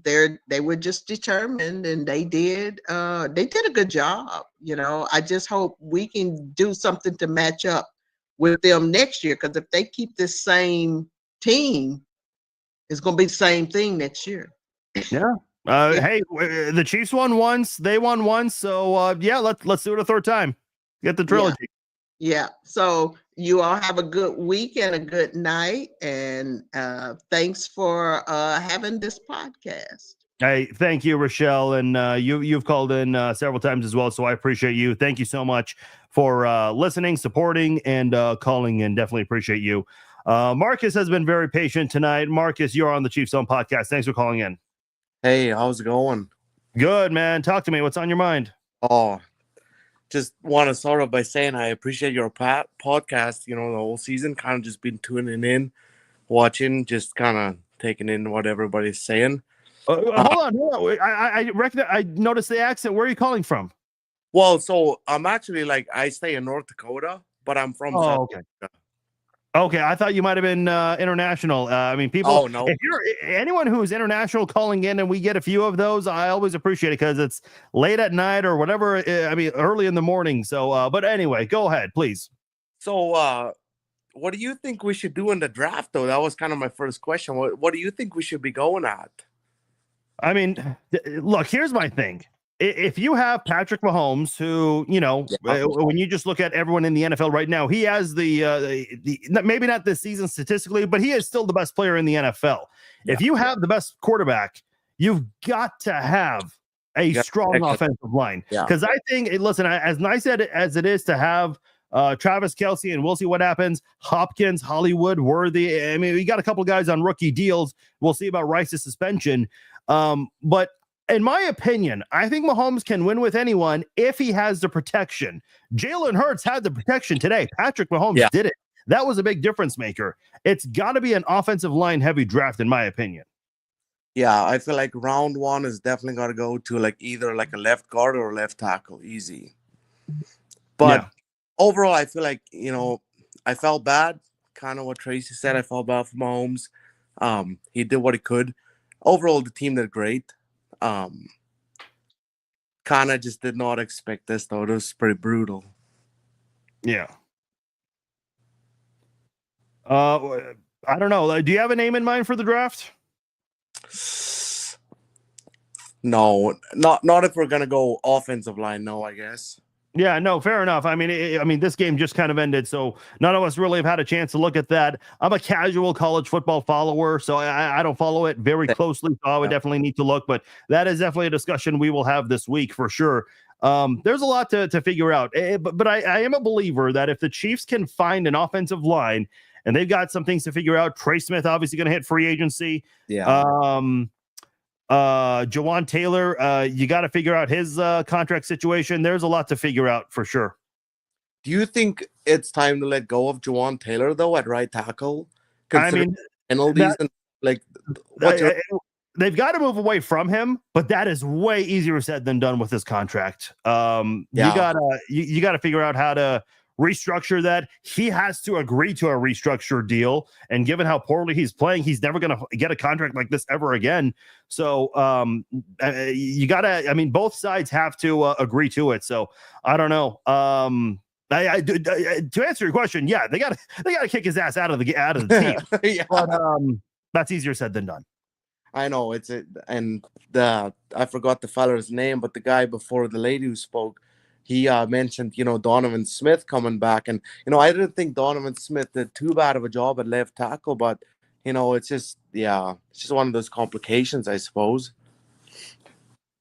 they were just determined, and they did a good job. I just hope we can do something to match up with them next year. Because if they keep this same team, It's going to be the same thing next year. Yeah. Hey, the Chiefs won once, they won once, so yeah, let's do it a third time. Get the trilogy. Yeah. So you all have a good week and a good night, and thanks for having this podcast. Hey, thank you, Rochelle, and you've called in several times as well, so I appreciate you. Thank you so much for listening, supporting, and calling in. Definitely appreciate you. Marcus has been very patient tonight. Marcus, you're on the Chiefs Zone podcast. Thanks for calling in. Hey, how's it going? Good, man. Talk to me. What's on your mind? Oh, just want to start off by saying I appreciate your podcast. You know, the whole season, kind of just been tuning in, watching, just kind of taking in what everybody's saying. Hold on. I reckon I noticed the accent. Where are you calling from? Well, so I'm actually I stay in North Dakota, but I'm from South Okay. Dakota. Okay, I thought you might have been international. I mean, people. Oh, no. If you're anyone who's international calling in, and we get a few of those, I always appreciate it because it's late at night or whatever. I mean, early in the morning. So, but anyway, go ahead, please. So, what do you think we should do in the draft, though? That was kind of my first question. What do you think we should be going at? I mean, look, here's my thing. If you have Patrick Mahomes, who, you know, when you just look at everyone in the NFL right now, he has the maybe not this season statistically, but he is still the best player in the NFL. Yeah. If you have the best quarterback, you've got to have a strong offensive line. Because I think, listen, as nice as it is to have Travis Kelce, and we'll see what happens, Hopkins, Hollywood, Worthy. I mean, we got a couple of guys on rookie deals. We'll see about Rice's suspension. But in my opinion, I think Mahomes can win with anyone if he has the protection. Jalen Hurts had the protection today. Patrick Mahomes did it. That was a big difference maker. It's got to be an offensive line heavy draft, in my opinion. Yeah, I feel like round one is definitely got to go to either a left guard or a left tackle, easy. But overall, I feel like, you know, I felt bad. Kind of what Tracy said. I felt bad for Mahomes. He did what he could. Overall, the team did great. Kind of just did not expect this, though. It was pretty brutal. Yeah. I don't know. Do you have a name in mind for the draft? No, not if we're gonna go offensive line. No, I guess. Yeah, no, fair enough. I mean, this game just kind of ended, so none of us really have had a chance to look at that. I'm a casual college football follower, so I don't follow it very closely. So I would definitely need to look, but that is definitely a discussion we will have this week for sure. There's a lot to figure out, but I am a believer that if the Chiefs can find an offensive line, and they've got some things to figure out. Trey Smith obviously going to hit free agency. Jawan Taylor, you got to figure out his contract situation. There's a lot to figure out for sure. Do you think it's time to let go of Jawan Taylor though at right tackle? I mean, penalties they've got to move away from him, but that is way easier said than done with this contract. You gotta figure out how to restructure that. He has to agree to a restructured deal, and given how poorly he's playing, he's never going to get a contract like this ever again. So you gotta, I mean, both sides have to agree to it. So I don't know. To answer your question, yeah, they gotta kick his ass out of the team. But that's easier said than done. I know I forgot the fella's name, but the guy before the lady who spoke, he mentioned, Donovan Smith coming back. And, I didn't think Donovan Smith did too bad of a job at left tackle, but, it's just one of those complications, I suppose.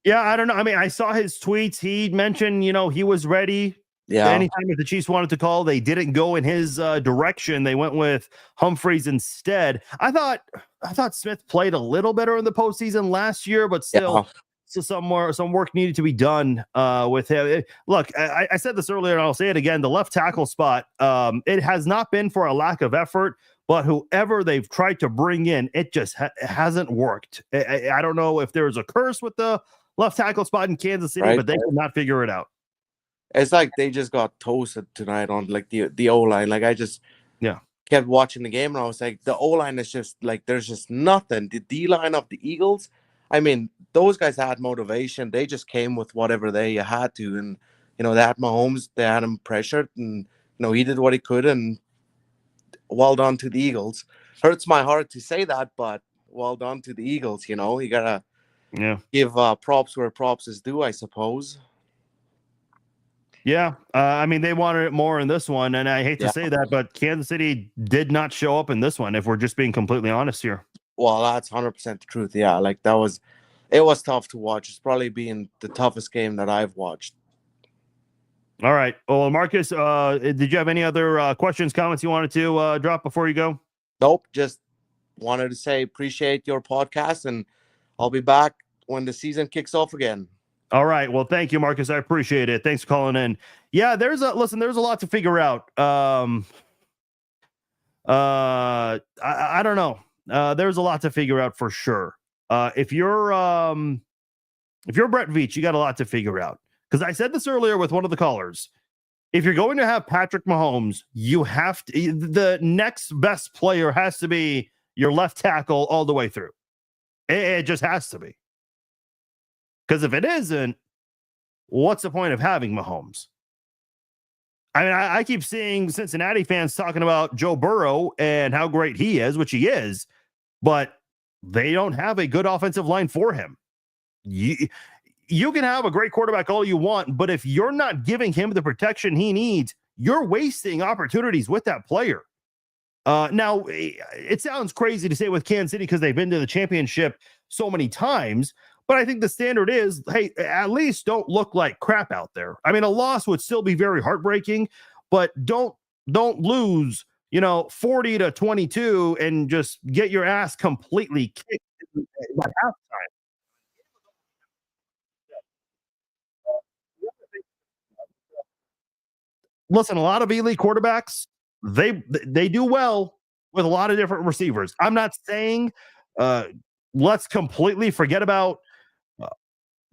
Yeah, I don't know. I mean, I saw his tweets. He mentioned, he was ready. Yeah. Anytime if the Chiefs wanted to call, they didn't go in his direction. They went with Humphreys instead. I thought Smith played a little better in the postseason last year, but still. So some work needed to be done with him. Look, I said this earlier, and I'll say it again. The left tackle spot, it has not been for a lack of effort, but whoever they've tried to bring in, it just hasn't worked. I don't know if there's a curse with the left tackle spot in Kansas City, but they cannot figure it out. It's like they just got toasted tonight on the O-line. I just kept watching the game, and I was like, the O-line is just there's just nothing. The D-line of the Eagles, I mean, those guys had motivation. They just came with whatever they had to. And, they had Mahomes, they had him pressured, and, he did what he could, and well done to the Eagles. Hurts my heart to say that, but well done to the Eagles. You know, you gotta give props where props is due, I suppose. Yeah, I mean, they wanted it more in this one, and I hate to say that, but Kansas City did not show up in this one, if we're just being completely honest here. Well, that's 100% the truth. Yeah, like it was tough to watch. It's probably been the toughest game that I've watched. All right. Well, Marcus, did you have any other questions, comments you wanted to drop before you go? Nope. Just wanted to say appreciate your podcast, and I'll be back when the season kicks off again. All right. Well, thank you, Marcus. I appreciate it. Thanks for calling in. Yeah, there's a lot to figure out. I don't know. There's a lot to figure out for sure. If you're Brett Veach, you got a lot to figure out. Because I said this earlier with one of the callers. If you're going to have Patrick Mahomes, you have to, the next best player has to be your left tackle all the way through. It just has to be. Because if it isn't, what's the point of having Mahomes? I mean, I keep seeing Cincinnati fans talking about Joe Burrow and how great he is, which he is, but they don't have a good offensive line for him. You can have a great quarterback all you want, but if you're not giving him the protection he needs, you're wasting opportunities with that player. Now, it sounds crazy to say with Kansas City because they've been to the championship so many times, but I think the standard is, hey, at least don't look like crap out there. I mean, a loss would still be very heartbreaking, but don't lose, 40-22 and just get your ass completely kicked at halftime. Listen, a lot of elite quarterbacks, they do well with a lot of different receivers. I'm not saying let's completely forget about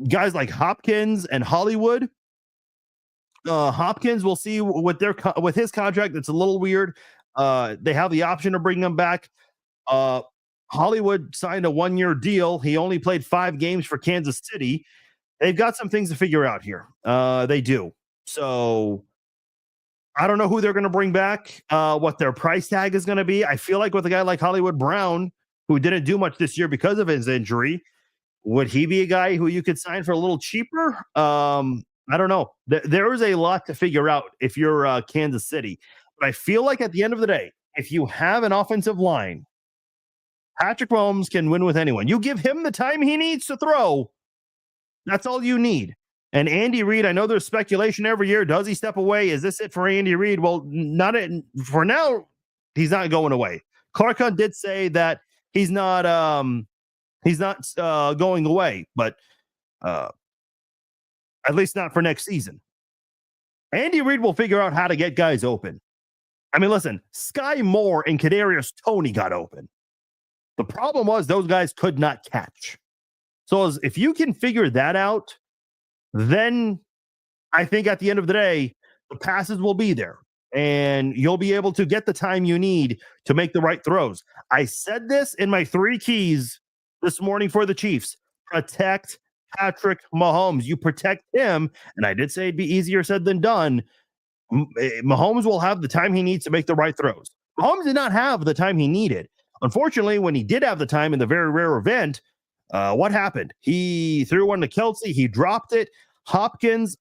guys like Hopkins and Hollywood. Hopkins, we'll see with his contract. It's a little weird. They have the option to bring him back. Hollywood signed a 1-year deal. He only played 5 games for Kansas City. They've got some things to figure out here. They do. So I don't know who they're going to bring back, what their price tag is going to be. I feel like with a guy like Hollywood Brown, who didn't do much this year because of his injury, would he be a guy who you could sign for a little cheaper? I don't know. There is a lot to figure out if you're Kansas City. But I feel like at the end of the day, if you have an offensive line, Patrick Mahomes can win with anyone. You give him the time he needs to throw. That's all you need. And Andy Reid, I know there's speculation every year. Does he step away? Is this it for Andy Reid? Well, for now. He's not going away. Clark Hunt did say that he's not going away, but at least not for next season. Andy Reid will figure out how to get guys open. I mean, listen, Sky Moore and Kadarius Toney got open. The problem was those guys could not catch. So if you can figure that out, then I think at the end of the day, the passes will be there and you'll be able to get the time you need to make the right throws. I said this in my 3 keys this morning for the Chiefs. Protect Patrick Mahomes. You protect him, and I did say it'd be easier said than done. Mahomes will have the time he needs to make the right throws. Mahomes did not have the time he needed. Unfortunately, when he did have the time in the very rare event, what happened? He threw one to Kelsey. He dropped it. Hopkins,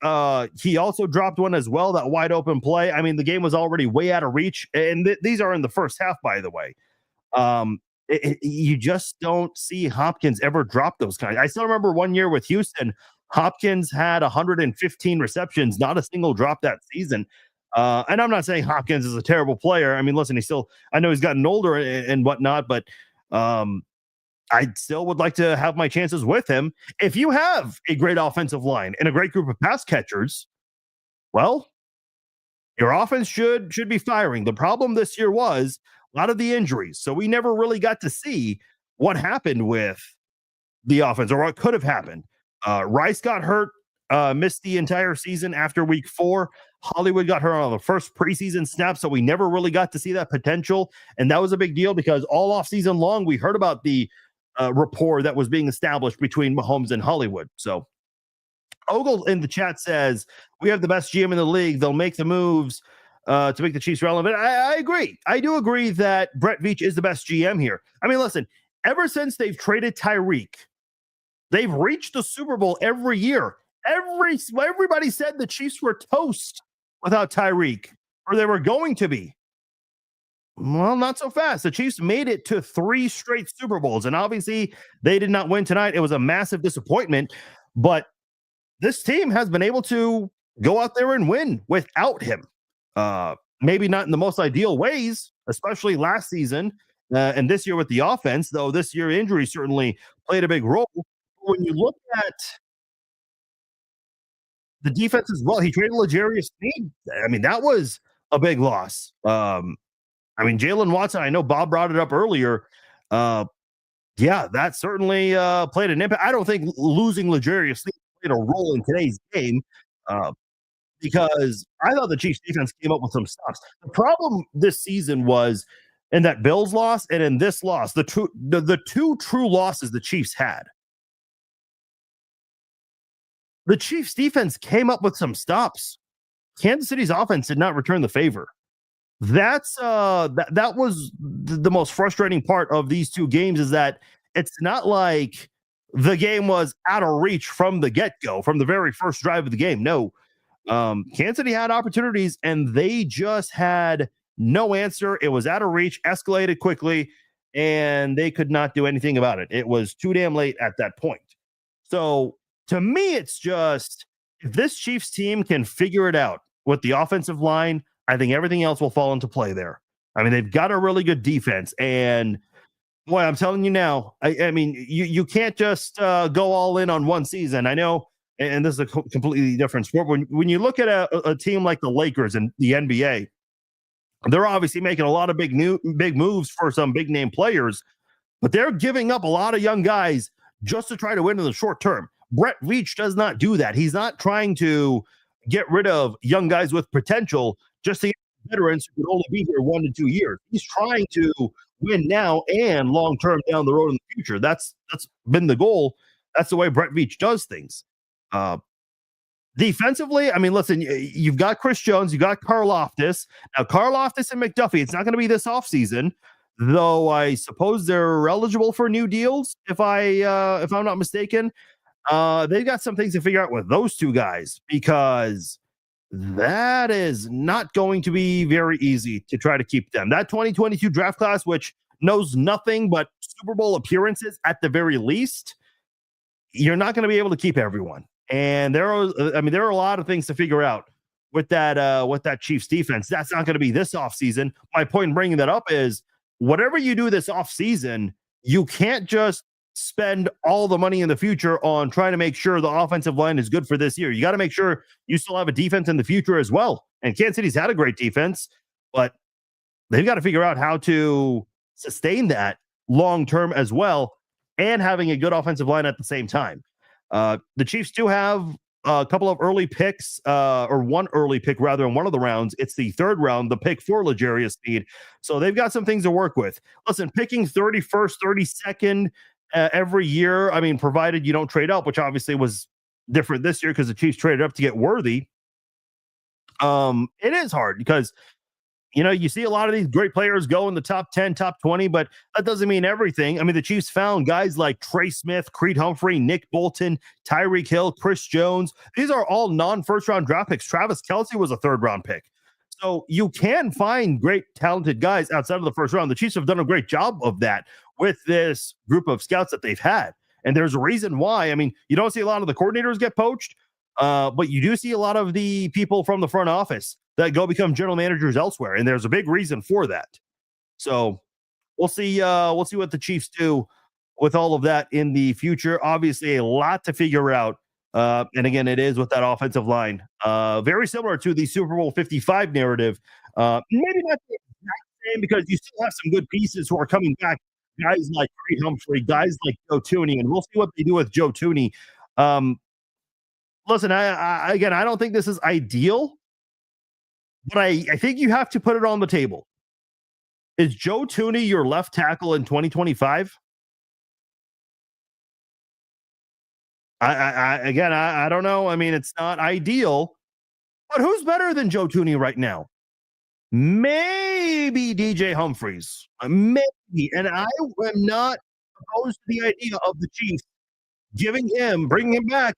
he also dropped one as well, that wide open play. I mean, the game was already way out of reach. And these are in the first half, by the way. You just don't see Hopkins ever drop those kinds. I still remember one year with Houston, Hopkins had 115 receptions, not a single drop that season. And I'm not saying Hopkins is a terrible player. I mean, listen, I know he's gotten older and whatnot, but I still would like to have my chances with him. If you have a great offensive line and a great group of pass catchers, well, your offense should be firing. The problem this year was a lot of the injuries. So we never really got to see what happened with the offense or what could have happened. Rice got hurt, missed the entire season after week 4. Hollywood got hurt on the first preseason snap, so we never really got to see that potential. And that was a big deal because all off season long, we heard about the rapport that was being established between Mahomes and Hollywood. So Ogle in the chat says, we have the best GM in the league. They'll make the moves to make the Chiefs relevant. I agree. I do agree that Brett Veach is the best GM here. I mean, listen, ever since they've traded Tyreek, they've reached the Super Bowl every year. Everybody said the Chiefs were toast without Tyreek, or they were going to be. Well, not so fast. The Chiefs made it to 3 straight Super Bowls, and obviously they did not win tonight. It was a massive disappointment, but this team has been able to go out there and win without him. Maybe not in the most ideal ways, especially last season and this year with the offense, though this year injury certainly played a big role. When you look at the defense as well, he traded L'Jarius Sneed. I mean, that was a big loss. I mean, Jalen Watson, I know Bob brought it up earlier. Yeah, that certainly played an impact. I don't think losing L'Jarius Sneed played a role in today's game because I thought the Chiefs defense came up with some stops. The problem this season was in that Bills loss and in this loss, the two true losses the Chiefs had. The Chiefs defense came up with some stops. Kansas City's offense did not return the favor. That's that was the most frustrating part of these two games, is that it's not like the game was out of reach from the get-go, from the very first drive of the game. No, Kansas City had opportunities and they just had no answer. It was out of reach, escalated quickly, and they could not do anything about it. It was too damn late at that point. So to me, it's just, if this Chiefs team can figure it out with the offensive line, I think everything else will fall into play there. I mean, they've got a really good defense, and boy, I'm telling you now, I mean, you can't just go all in on one season. I know, and this is a completely different sport. When you look at a team like the Lakers and the NBA, they're obviously making a lot of big moves for some big name players, but they're giving up a lot of young guys just to try to win in the short term. Brett Veach does not do that. He's not trying to get rid of young guys with potential just to get veterans who could only be here 1 to 2 years. He's trying to win now and long term down the road in the future. That's been the goal. That's the way Brett Veach does things. Defensively, I mean, listen, you've got Chris Jones, you got Karlaftis. Now, Karlaftis and McDuffie, it's not going to be this offseason, though I suppose they're eligible for new deals, if I'm not mistaken. They've got some things to figure out with those two guys, because that is not going to be very easy to try to keep them. That 2022 draft class, which knows nothing but Super Bowl appearances at the very least, you're not going to be able to keep everyone. And there are a lot of things to figure out with that Chiefs defense. That's not going to be this offseason. My point in bringing that up is, whatever you do this offseason, you can't just spend all the money in the future on trying to make sure the offensive line is good for this year. You got to make sure you still have a defense in the future as well. And Kansas City's had a great defense, but they've got to figure out how to sustain that long term as well, and having a good offensive line at the same time. The Chiefs do have a couple of early picks, or one early pick rather in one of the rounds. It's the third round, the pick for L'Jarius Sneed. So they've got some things to work with. Listen, picking 31st, 32nd every year, I mean, provided you don't trade up, which obviously was different this year because the Chiefs traded up to get Worthy. It is hard because, you know, you see a lot of these great players go in the top 10, top 20, but that doesn't mean everything. I mean, the Chiefs found guys like Trey Smith, Creed Humphrey, Nick Bolton, Tyreek Hill, Chris Jones. These are all non-first round draft picks. Travis Kelce was a third round pick. So you can find great, talented guys outside of the first round. The Chiefs have done a great job of that with this group of scouts that they've had. And there's a reason why. I mean, you don't see a lot of the coordinators get poached, but you do see a lot of the people from the front office that go become general managers elsewhere. And there's a big reason for that. So we'll see what the Chiefs do with all of that in the future. Obviously, a lot to figure out. And again, it is with that offensive line. Very similar to the Super Bowl 55 narrative. Maybe not the exact same, because you still have some good pieces who are coming back. Guys like Creed Humphrey, guys like Joe Thuney, and we'll see what they do with Joe Thuney. Listen, I don't think this is ideal, but I think you have to put it on the table. Is Joe Thuney your left tackle in 2025? I don't know. I mean, it's not ideal, but who's better than Joe Thuney right now? Maybe DJ Humphries. Maybe. And I am not opposed to the idea of the Chiefs bringing him back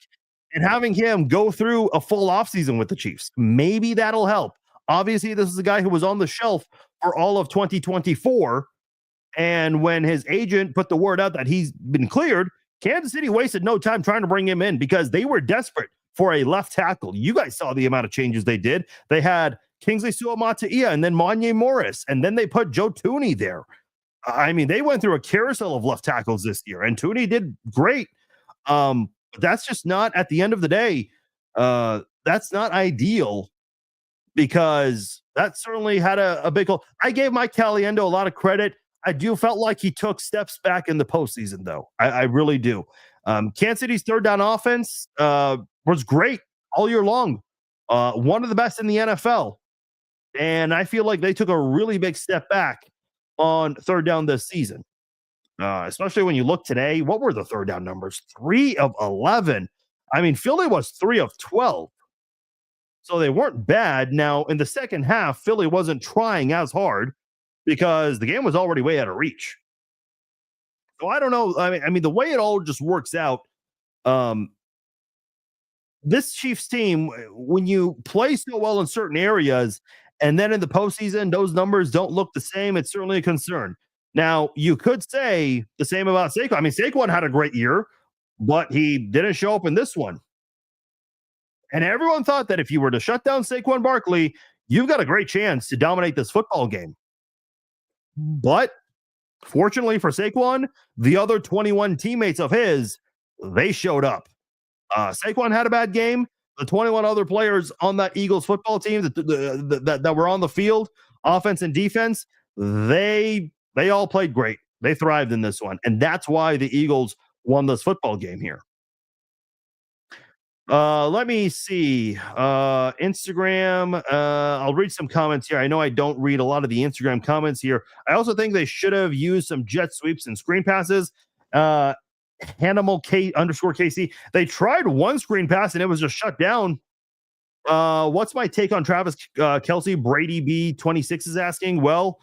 and having him go through a full offseason with the Chiefs. Maybe that'll help. Obviously, this is a guy who was on the shelf for all of 2024. And when his agent put the word out that he's been cleared, Kansas City wasted no time trying to bring him in because they were desperate for a left tackle. You guys saw the amount of changes they did. They had Kingsley Suamataia and then Monye Morris, and then they put Joe Tooney there. I mean, they went through a carousel of left tackles this year, and Tooney did great. But that's just not, at the end of the day, that's not ideal, because that certainly had a big hole. I gave Mike Caliendo a lot of credit. I do felt like he took steps back in the postseason, though. I really do. Kansas City's third down offense was great all year long. One of the best in the NFL. And I feel like they took a really big step back on third down this season. Especially when you look today, what were the third down numbers? 3 of 11. I mean, Philly was 3 of 12. So they weren't bad. Now, in the second half, Philly wasn't trying as hard because the game was already way out of reach. So I don't know. I mean, the way it all just works out, this Chiefs team, when you play so well in certain areas, and then in the postseason, those numbers don't look the same, it's certainly a concern. Now, you could say the same about Saquon. I mean, Saquon had a great year, but he didn't show up in this one. And everyone thought that if you were to shut down Saquon Barkley, you've got a great chance to dominate this football game. But fortunately for Saquon, the other 21 teammates of his, they showed up. Saquon had a bad game. The 21 other players on that Eagles football team that were on the field, offense and defense, they all played great. They thrived in this one. And that's why the Eagles won this football game here. Let me see. Instagram. I'll read some comments here. I know I don't read a lot of the Instagram comments here. I also think they should have used some jet sweeps and screen passes. Hanimal K_KC. They tried one screen pass and it was just shut down. What's my take on Travis Kelce? Brady B26 is asking. Well,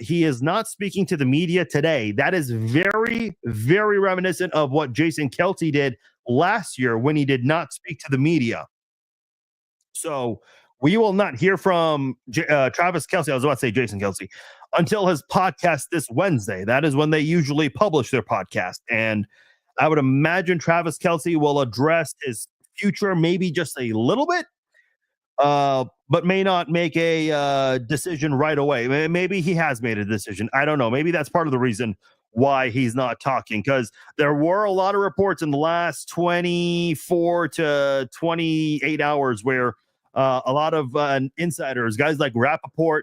he is not speaking to the media today. That is very, very reminiscent of what Jason Kelce did last year when he did not speak to the media. So we will not hear from Travis Kelce. I was about to say Jason Kelce until his podcast this Wednesday. That is when they usually publish their podcast. And I would imagine Travis Kelce will address his future, maybe just a little bit, but may not make a decision right away. Maybe he has made a decision. I don't know. Maybe that's part of the reason why he's not talking, because there were a lot of reports in the last 24 to 28 hours where a lot of insiders, guys like Rappaport,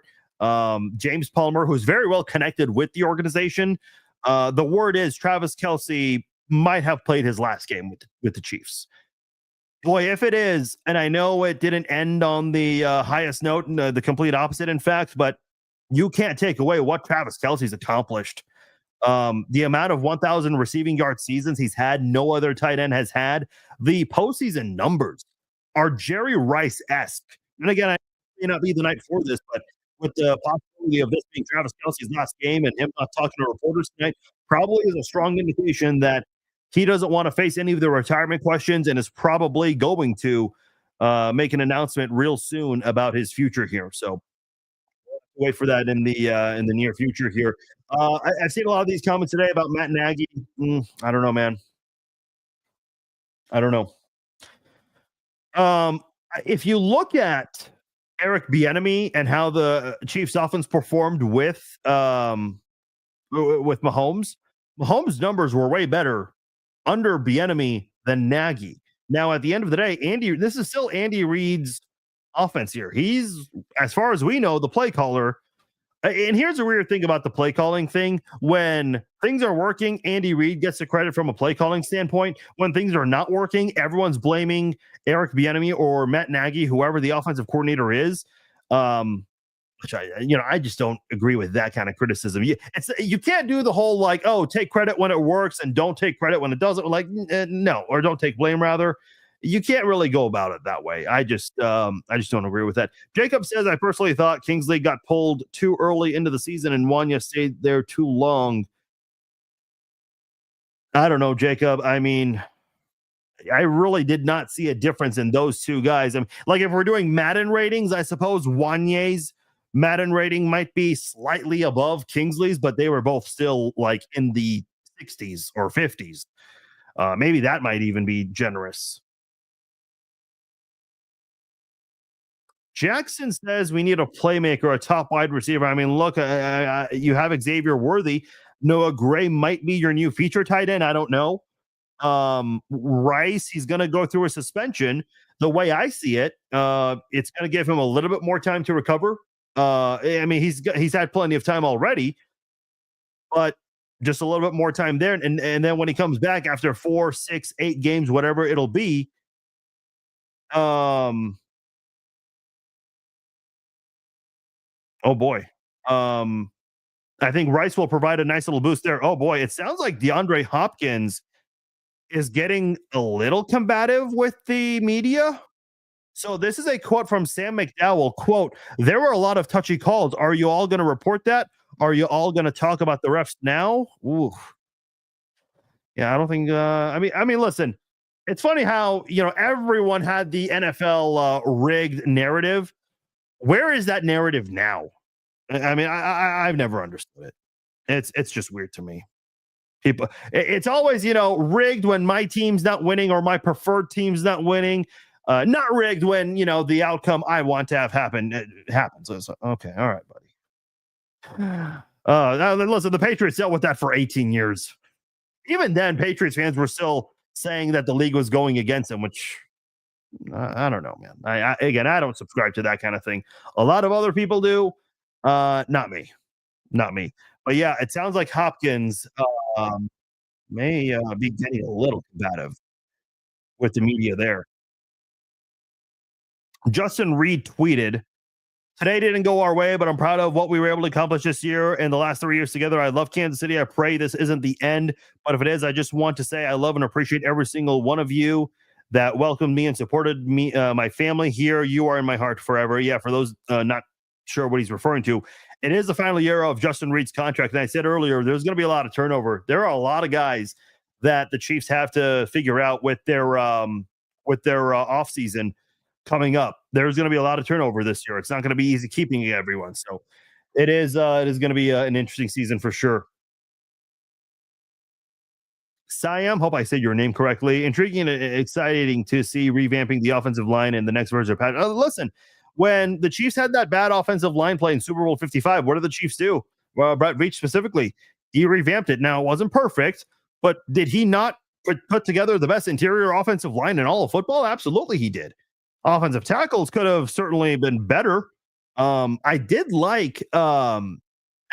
James Palmer, who's very well connected with the organization, the word is Travis Kelce might have played his last game with the Chiefs. Boy, if it is, and I know it didn't end on the highest note, the complete opposite, in fact, but you can't take away what Travis Kelce's accomplished. The amount of 1,000 receiving yard seasons he's had, no other tight end has had. The postseason numbers are Jerry Rice-esque. And again, I may not be the night for this, but with the possibility of this being Travis Kelce's last game and him not talking to reporters tonight, probably is a strong indication that he doesn't want to face any of the retirement questions and is probably going to make an announcement real soon about his future here. So wait for that in the near future here. I've seen a lot of these comments today about Matt Nagy. I don't know, man. I don't know. If you look at Eric Bieniemy and how the Chiefs offense performed with Mahomes, Mahomes' numbers were way better under Bieniemy than Nagy. Now, at the end of the day, this is still Andy Reid's offense here. He's, as far as we know, the play caller. And here's a weird thing about the play calling thing. When things are working, Andy Reid gets the credit from a play calling standpoint. When things are not working, everyone's blaming Eric Bieniemy or Matt Nagy, whoever the offensive coordinator is. Which I just don't agree with that kind of criticism. You can't do the whole like, oh, take credit when it works and don't take credit when it doesn't. Like, no, or don't take blame rather. You can't really go about it that way. I just don't agree with that. Jacob says, I personally thought Kingsley got pulled too early into the season and Wanya stayed there too long. I don't know, Jacob. I mean, I really did not see a difference in those two guys. I mean, like if we're doing Madden ratings, I suppose Wanye's Madden rating might be slightly above Kingsley's, but they were both still like in the 60s or 50s. Maybe that might even be generous. Jackson says we need a playmaker, a top wide receiver. I mean, look, you have Xavier Worthy. Noah Gray might be your new feature tight end. I don't know. Rice, he's going to go through a suspension. The way I see it, it's going to give him a little bit more time to recover. I mean, he's had plenty of time already, but just a little bit more time there. And then when he comes back after 4, 6, 8 games, whatever it'll be, oh boy. I think Rice will provide a nice little boost there. Oh boy, it sounds like DeAndre Hopkins is getting a little combative with the media. So this is a quote from Sam McDowell. Quote, there were a lot of touchy calls. Are you all going to report that? Are you all going to talk about the refs now? Ooh. Yeah, I don't think, I mean, listen, it's funny how, everyone had the NFL rigged narrative. Where is that narrative now? I mean, I've never understood it. It's just weird to me. People, it's always, rigged when my team's not winning or my preferred team's not winning. Not rigged when, the outcome I want to have happen, it happens. So, okay. All right, buddy. Listen, the Patriots dealt with that for 18 years. Even then, Patriots fans were still saying that the league was going against them, which I don't know, man. Again, I don't subscribe to that kind of thing. A lot of other people do. Not me. But yeah, it sounds like Hopkins may be getting a little combative with the media there. Justin Reed tweeted, today didn't go our way, but I'm proud of what we were able to accomplish this year and the last 3 years together. I love Kansas City. I pray this isn't the end, but if it is, I just want to say I love and appreciate every single one of you that welcomed me and supported me, my family here. You are in my heart forever. Yeah, for those not sure what he's referring to, it is the final year of Justin Reed's contract. And I said earlier, there's going to be a lot of turnover. There are a lot of guys that the Chiefs have to figure out with their offseason coming up. There's going to be a lot of turnover this year. It's not going to be easy keeping everyone. So it is going to be an interesting season for sure. Siam, hope I said your name correctly. Intriguing and exciting to see revamping the offensive line in the next version of Pat. Listen, when the Chiefs had that bad offensive line play in Super Bowl 55, what did the Chiefs do? Well, Brett Veach specifically, he revamped it. Now, it wasn't perfect, but did he not put together the best interior offensive line in all of football? Absolutely, he did. Offensive tackles could have certainly been better. I did like, and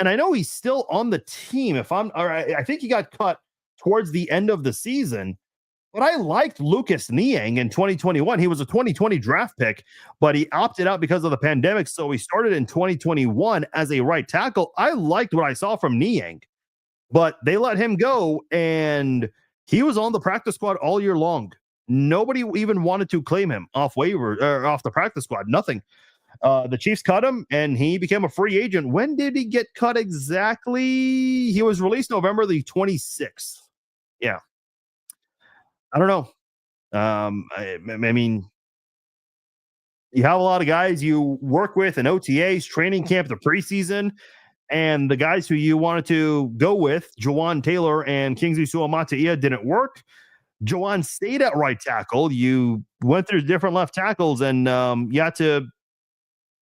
I know he's still on the team. I think he got cut towards the end of the season, but I liked Lucas Niang in 2021. He was a 2020 draft pick, but he opted out because of the pandemic. So he started in 2021 as a right tackle. I liked what I saw from Niang, but they let him go, and he was on the practice squad all year long. Nobody even wanted to claim him off waiver or off the practice squad. Nothing. The Chiefs cut him, and he became a free agent. When did he get cut exactly? He was released November the 26th. Yeah. I don't know. I mean, you have a lot of guys you work with in OTAs, training camp, the preseason, and the guys who you wanted to go with, Jawan Taylor and Kingsley Suamataia, didn't work. Jawan stayed at right tackle. You went through different left tackles, and you had to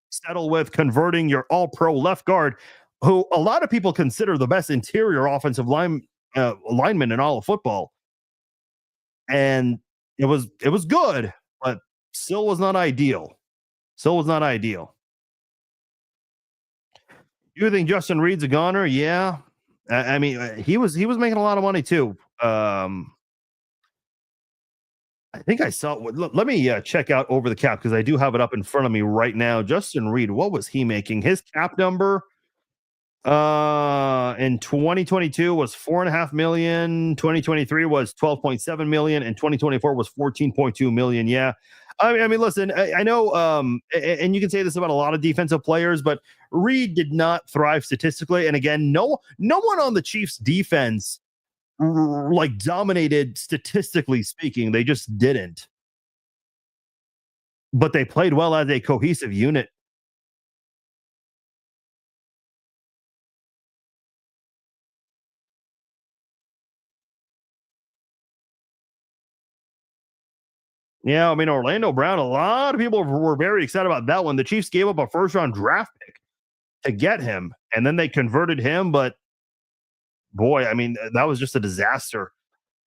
settle with converting your all-pro left guard, who a lot of people consider the best interior offensive lineman in all of football. And it was good, but still was not ideal. You think Justin Reed's a goner? Yeah. I mean, he was making a lot of money too. I think I saw. Let me check out over the cap because I do have it up in front of me right now. Justin Reed, what was he making? His cap number in 2022 was $4.5 million. 2023 was $12.7 million, and 2024 was $14.2 million. Yeah. I mean, listen, I know, and you can say this about a lot of defensive players, but Reed did not thrive statistically. And again, no one on the Chiefs defense like dominated statistically speaking. They just didn't. But they played well as a cohesive unit. Yeah, I mean, Orlando Brown, a lot of people were very excited about that one. The Chiefs gave up a first round draft pick to get him, and then they converted him. But boy, I mean, that was just a disaster.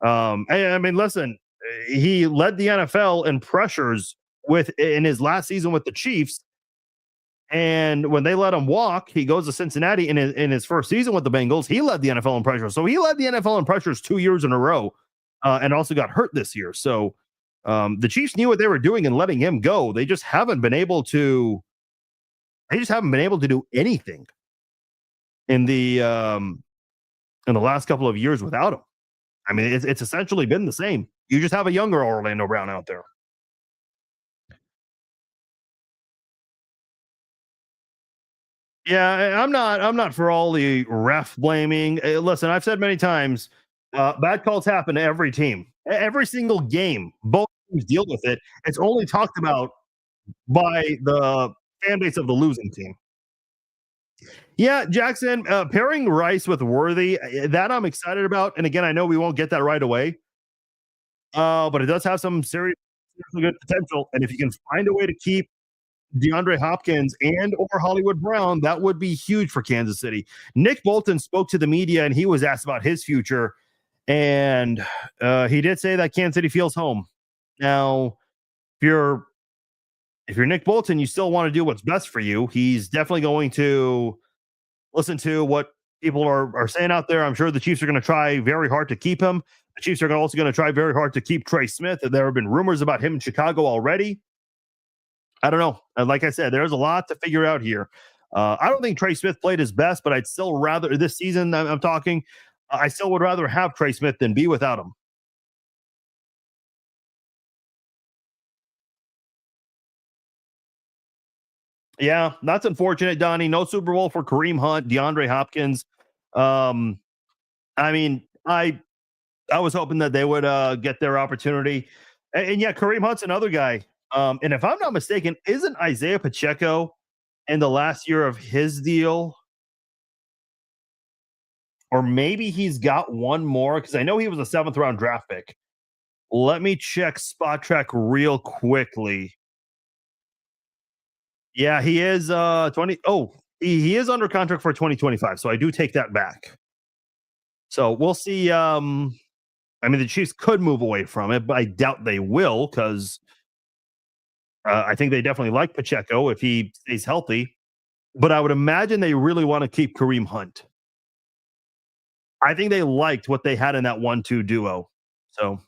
I mean, listen, he led the NFL in pressures in his last season with the Chiefs. And when they let him walk, he goes to Cincinnati in his first season with the Bengals. He led the NFL in pressures. So he led the NFL in pressures 2 years in a row, and also got hurt this year. So the Chiefs knew what they were doing in letting him go. They just haven't been able to. They just haven't been able to do anything in the last couple of years without him. I mean, it's essentially been the same. You just have a younger Orlando Brown out there. Yeah, I'm not for all the ref blaming. Listen, I've said many times, bad calls happen to every team, every single game. Both teams deal with it. It's only talked about by the fan base of the losing team. Yeah, Jackson, pairing Rice with Worthy, that I'm excited about. And again, I know we won't get that right away, but it does have some seriously good potential. And if you can find a way to keep DeAndre Hopkins and or Hollywood Brown, that would be huge for Kansas City. Nick Bolton spoke to the media, and he was asked about his future, and he did say that Kansas City feels home. Now, if you're Nick Bolton, you still want to do what's best for you. He's definitely going to listen to what people are saying out there. I'm sure the Chiefs are going to try very hard to keep him. The Chiefs are also going to try very hard to keep Trey Smith. There have been rumors about him in Chicago already. I don't know. And like I said, there's a lot to figure out here. I don't think Trey Smith played his best, but I'd still rather this season. I'm talking. I still would rather have Trey Smith than be without him. Yeah, that's unfortunate, Donnie. No Super Bowl for Kareem Hunt, DeAndre Hopkins. I mean, I was hoping that they would get their opportunity, and yeah, Kareem Hunt's another guy. And if I'm not mistaken, isn't Isaiah Pacheco in the last year of his deal? Or maybe he's got one more, because I know he was a 7th round draft pick. Let me check Spot Track real quickly. Yeah, he is 20. Oh, he is under contract for 2025. So I do take that back. So we'll see. I mean, the Chiefs could move away from it, but I doubt they will, because I think they definitely like Pacheco if he stays healthy, but I would imagine they really want to keep Kareem Hunt. I think they liked what they had in that 1-2 duo. So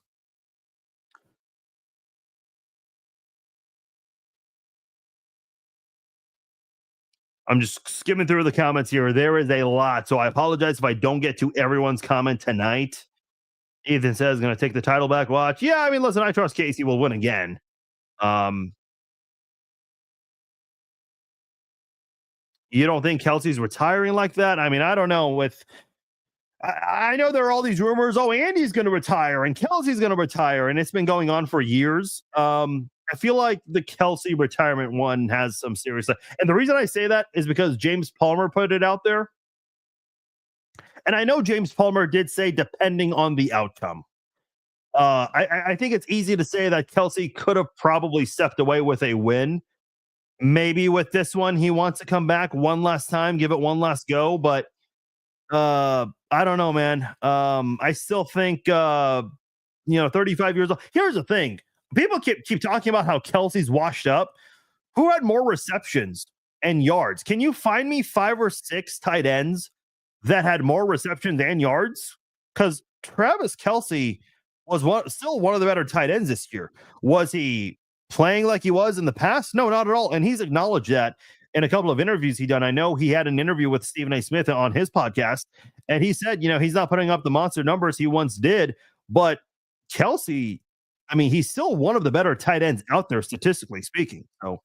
I'm just skimming through the comments here. There is a lot. So I apologize if I don't get to everyone's comment tonight. Ethan says, going to take the title back. Watch. Yeah, I mean, listen, I trust Casey will win again. You don't think Kelsey's retiring like that? I mean, I don't know. I know there are all these rumors. Oh, Andy's going to retire and Kelsey's going to retire, and it's been going on for years. I feel like the Kelsey retirement one has some serious. And the reason I say that is because James Palmer put it out there. And I know James Palmer did say depending on the outcome. I think it's easy to say that Kelsey could have probably stepped away with a win. Maybe with this one, he wants to come back one last time, give it one last go. But I don't know, man. I still think, 35 years old. Here's the thing. People keep talking about how Kelsey's washed up. Who had more receptions and yards? Can you find me 5 or 6 tight ends that had more receptions and yards? Because Travis Kelsey was still one of the better tight ends this year. Was he playing like he was in the past? No, not at all. And he's acknowledged that in a couple of interviews he done. I know he had an interview with Stephen A. Smith on his podcast, and he said, he's not putting up the monster numbers he once did, but Kelsey, I mean, he's still one of the better tight ends out there, statistically speaking. So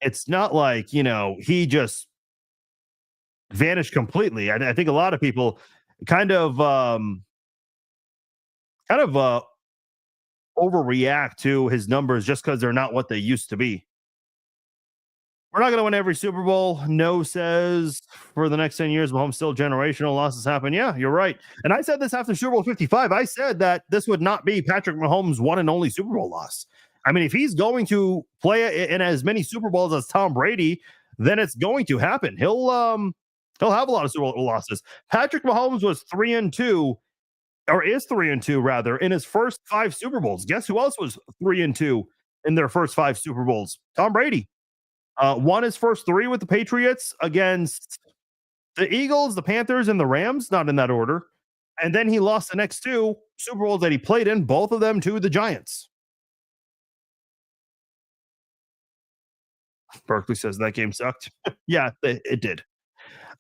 it's not like, he just vanished completely. I think a lot of people kind of kind of overreact to his numbers just because they're not what they used to be. We're not going to win every Super Bowl. No says for the next 10 years, Mahomes still generational losses happen. Yeah, you're right. And I said this after Super Bowl 55. I said that this would not be Patrick Mahomes' one and only Super Bowl loss. I mean, if he's going to play in as many Super Bowls as Tom Brady, then it's going to happen. He'll have a lot of Super Bowl losses. Patrick Mahomes was 3-2, or is 3-2 rather, in his first 5 Super Bowls. Guess who else was 3-2 in their first 5 Super Bowls? Tom Brady. Won his first 3 with the Patriots against the Eagles, the Panthers, and the Rams, not in that order. And then he lost the next 2 Super Bowls that he played in, both of them to the Giants. Berkeley says that game sucked. Yeah, it did.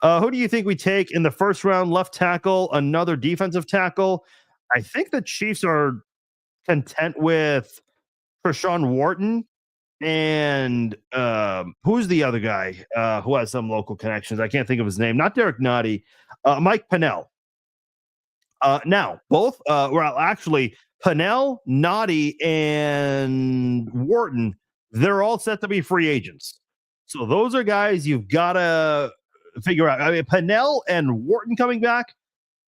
Who do you think we take in the first round? Left tackle, another defensive tackle. I think the Chiefs are content with Treshaun Wharton. And who's the other guy who has some local connections? I can't think of his name. Not Derek Nottie. Mike Pennell. Now, both, well, actually, Pennell, Nottie, and Wharton, they're all set to be free agents. So those are guys you've got to figure out. I mean, Pennell and Wharton coming back,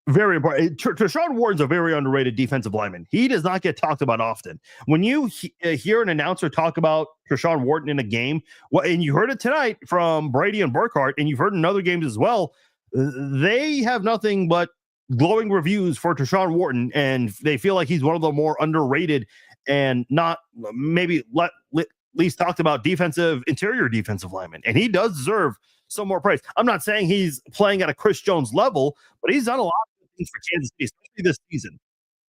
very important. Treshaun Wharton's a very underrated defensive lineman. He does not get talked about often. When you hear an announcer talk about Treshaun Wharton in a game, well, and you heard it tonight from Brady and Burkhardt, and you've heard in other games as well, they have nothing but glowing reviews for Treshaun Wharton, and they feel like he's one of the more underrated and not maybe least talked about interior defensive linemen. And he does deserve some more praise. I'm not saying he's playing at a Chris Jones level, but he's done a lot of things for Kansas City, especially this season.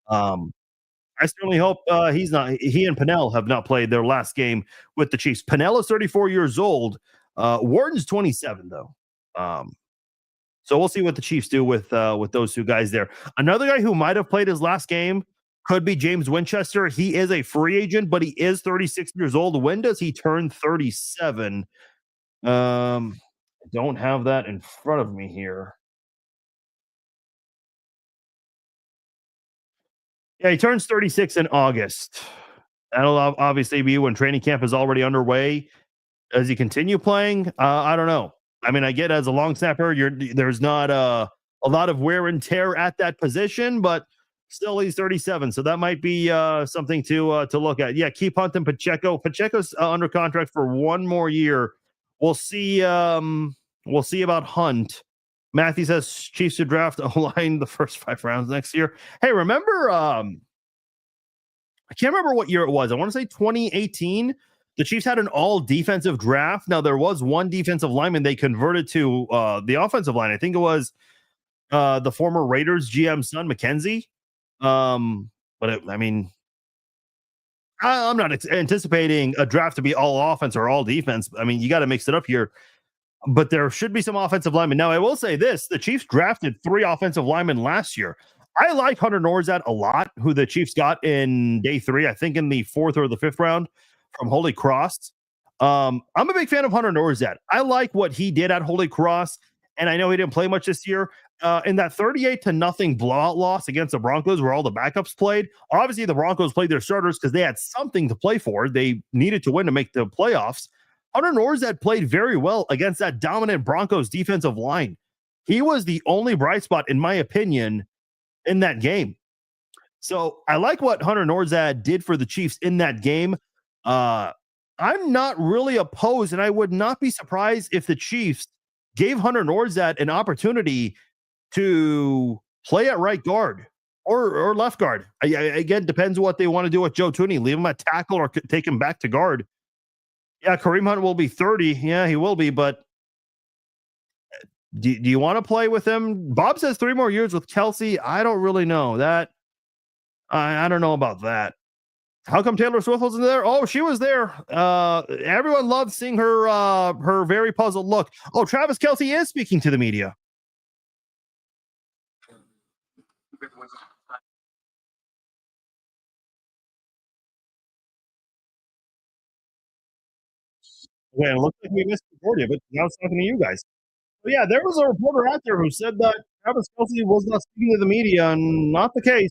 I certainly hope he and Pennell have not played their last game with the Chiefs. Pennell is 34 years old. Wharton's 27, though. So we'll see what the Chiefs do with those 2 guys there. Another guy who might have played his last game could be James Winchester. He is a free agent, but he is 36 years old. When does he turn 37? I don't have that in front of me here. Yeah, he turns 36 in August. That'll obviously be when training camp is already underway. Does he continue playing? I don't know. I mean, I get as a long snapper, there's not a lot of wear and tear at that position, but still he's 37, so that might be something to look at. Yeah, keep hunting Pacheco. Pacheco's under contract for 1 more year. We'll see. We'll see about Hunt. Matthew says Chiefs should draft O-line the first 5 rounds next year. Hey, remember? I can't remember what year it was. I want to say 2018. The Chiefs had an all defensive draft. Now there was one defensive lineman they converted to the offensive line. I think it was the former Raiders GM son, McKenzie. I'm not anticipating a draft to be all offense or all defense. I mean, you got to mix it up here. But there should be some offensive linemen. Now, I will say this. The Chiefs drafted 3 offensive linemen last year. I like Hunter Norzad a lot, who the Chiefs got in day 3, I think in the 4th or the 5th round from Holy Cross. I'm a big fan of Hunter Norzad. I like what he did at Holy Cross, and I know he didn't play much this year. In that 38-0 blowout loss against the Broncos where all the backups played, obviously the Broncos played their starters because they had something to play for. They needed to win to make the playoffs. Hunter Norzad played very well against that dominant Broncos defensive line. He was the only bright spot, in my opinion, in that game. So I like what Hunter Norzad did for the Chiefs in that game. I'm not really opposed, and I would not be surprised if the Chiefs gave Hunter Norzad an opportunity to play at right guard or left guard. Again, depends what they want to do with Joe Thuney. Leave him at tackle or take him back to guard. Yeah, Kareem Hunt will be 30. Yeah, he will be, but do you want to play with him? Bob says 3 more years with Kelsey. I don't really know that. I don't know about that. How come Taylor Swift wasn't there? Oh, she was there. Everyone loved seeing her very puzzled look. Oh, Travis Kelce is speaking to the media. Okay, it looks like we missed the majority of it. Now it's talking to you guys. But yeah, there was a reporter out there who said that Travis Kelce was not speaking to the media, and not the case.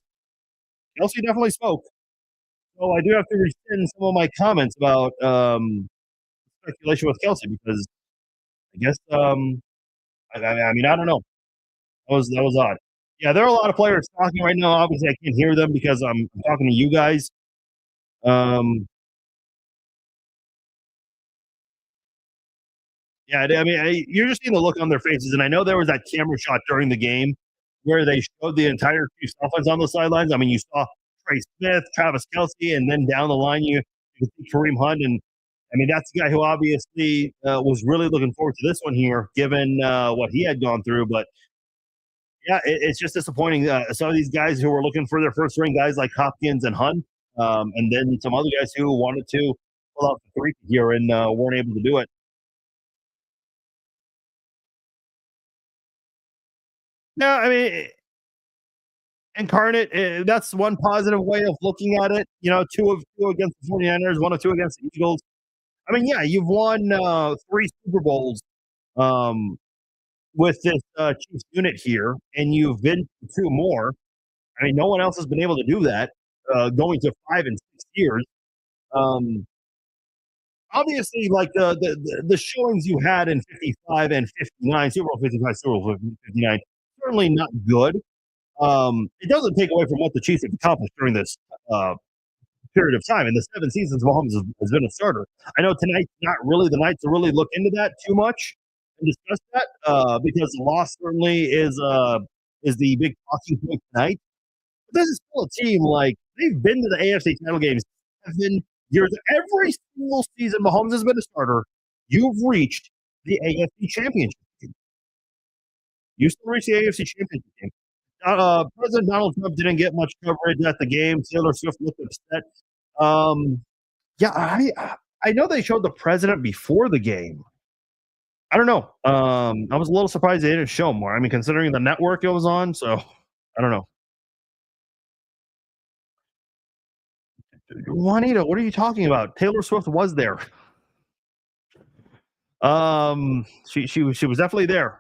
Kelsey definitely spoke. So I do have to rescind some of my comments about speculation with Kelsey because I guess I mean I don't know. That was odd. Yeah, there are a lot of players talking right now. Obviously, I can't hear them because I'm talking to you guys. Um, yeah, I mean, you're just seeing the look on their faces, and I know there was that camera shot during the game where they showed the entire Chiefs offense on the sidelines. I mean, you saw Trey Smith, Travis Kelsey, and then down the line you could see Kareem Hunt, and I mean that's the guy who obviously was really looking forward to this one here, given what he had gone through. But yeah, it's just disappointing. Some of these guys who were looking for their first ring, guys like Hopkins and Hunt, and then some other guys who wanted to pull out the three here and weren't able to do it. No, I mean, incarnate, that's one positive way of looking at it. You know, two of two against the 49ers, one of two against the Eagles. I mean, yeah, you've won 3 Super Bowls with this Chiefs unit here, and you've been to 2 more. I mean, no one else has been able to do that, going to 5 in 6 years. Um, obviously, like the showings you had in 55 and 59, Super Bowl 55, Super Bowl 59, certainly not good. It doesn't take away from what the Chiefs have accomplished during this period of time. In the 7 seasons, Mahomes has been a starter. I know tonight's not really the night to really look into that too much and discuss that because the loss certainly is the big talking point tonight. But this is still a team like they've been to the AFC title games 7 years. Every single season Mahomes has been a starter. You've reached the AFC championship game. You still reach the AFC championship game. President Donald Trump didn't get much coverage at the game. Taylor Swift looked upset. Yeah, I know they showed the president before the game. I don't know. I was a little surprised they didn't show more. I mean, considering the network it was on, so I don't know. Juanita, what are you talking about? Taylor Swift was there. She was definitely there.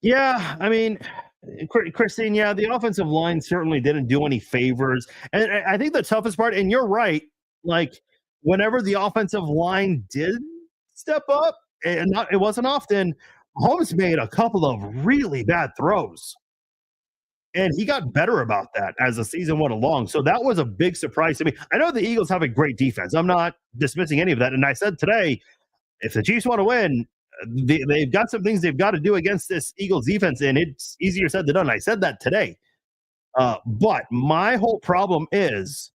Yeah, I mean, Christine, yeah, the offensive line certainly didn't do any favors. And I think the toughest part, and you're right, like whenever the offensive line did step up, and it wasn't often, Holmes made a couple of really bad throws. And he got better about that as the season went along. So that was a big surprise to me. I know the Eagles have a great defense. I'm not dismissing any of that. And I said today, if the Chiefs want to win, they've got some things they've got to do against this Eagles defense, and it's easier said than done. I said that today. But my whole problem is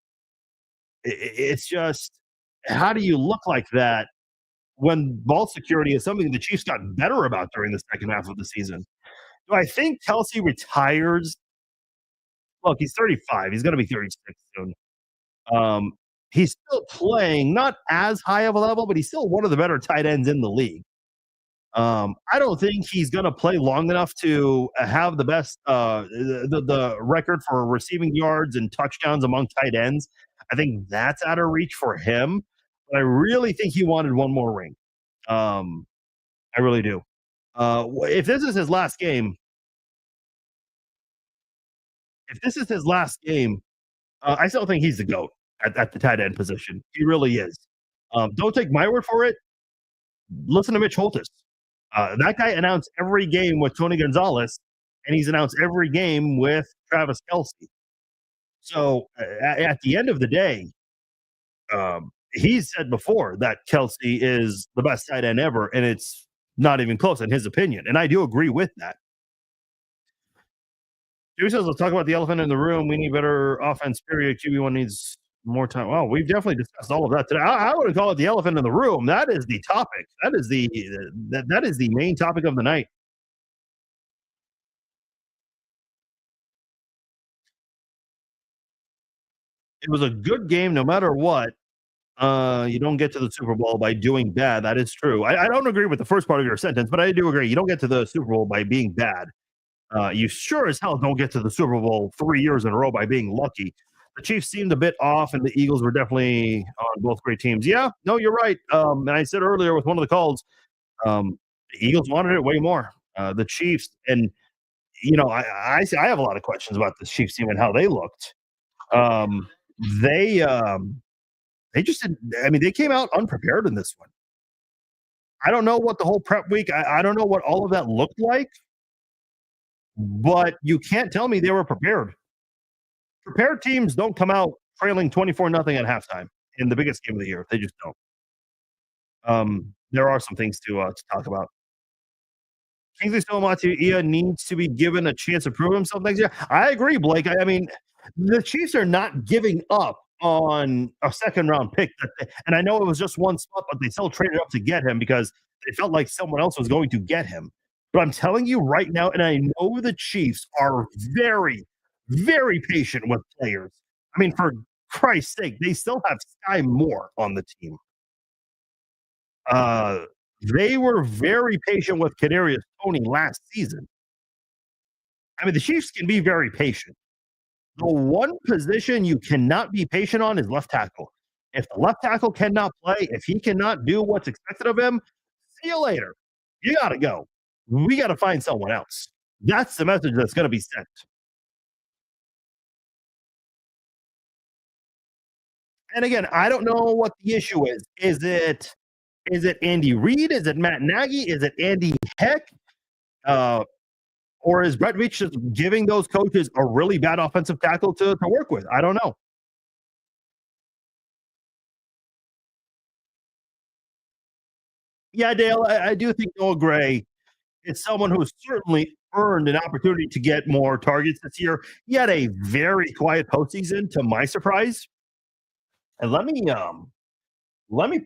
it's just how do you look like that when ball security is something the Chiefs got better about during the second half of the season? Do I think Kelsey retires? Look, he's 35. He's going to be 36 soon. He's still playing, not as high of a level, but he's still one of the better tight ends in the league. I don't think he's going to play long enough to have the best the record for receiving yards and touchdowns among tight ends. I think that's out of reach for him. But I really think he wanted one more ring. I really do. If this is his last game, I still think he's the GOAT at the tight end position. He really is. Don't take my word for it. Listen to Mitch Holtis. That guy announced every game with Tony Gonzalez, and he's announced every game with Travis Kelsey. So at the end of the day, he's said before that Kelsey is the best tight end ever, and it's not even close in his opinion. And I do agree with that. Joey says, let's talk about the elephant in the room. We need better offense, period. QB1 needs more time. Well, we've definitely discussed all of that today. I wouldn't call it the elephant in the room. That is the topic. That is the main topic of the night. It was a good game no matter what. You don't get to the Super Bowl by doing bad. That is true. I don't agree with the first part of your sentence, but I do agree. You don't get to the Super Bowl by being bad. You sure as hell don't get to the Super Bowl 3 years in a row by being lucky. The Chiefs seemed a bit off, and the Eagles were definitely on both great teams. Yeah, no, you're right. And I said earlier with one of the calls, The Eagles wanted it way more. The Chiefs, and I have a lot of questions about this Chiefs team and how they looked. Um, they just didn't. I mean, they came out unprepared in this one. I don't know what the whole prep week. I don't know what all of that looked like, but you can't tell me they were prepared. Prepared teams don't come out trailing 24-0 at halftime in the biggest game of the year. They just don't. There are some things to talk about. Kingsley Suamataia needs to be given a chance to prove himself next year. I agree, Blake. I mean, the Chiefs are not giving up on a second-round pick. And I know it was just one spot, but they still traded up to get him because they felt like someone else was going to get him. But I'm telling you right now, and I know the Chiefs are very, very patient with players. I mean, for Christ's sake, they still have Sky Moore on the team. They were very patient with Kadarius Toney last season. I mean, the Chiefs can be very patient. The one position you cannot be patient on is left tackle. If the left tackle cannot play, if he cannot do what's expected of him, see you later. You got to go. We got to find someone else. That's the message that's going to be sent. And again, I don't know what the issue is. Is it Andy Reid? Is it Matt Nagy? Is it Andy Heck? Or is Brett Veach just giving those coaches a really bad offensive tackle to work with? I don't know. Yeah, Dale, I do think Noah Gray is someone who's certainly earned an opportunity to get more targets this year. He had a very quiet postseason, to my surprise. And let me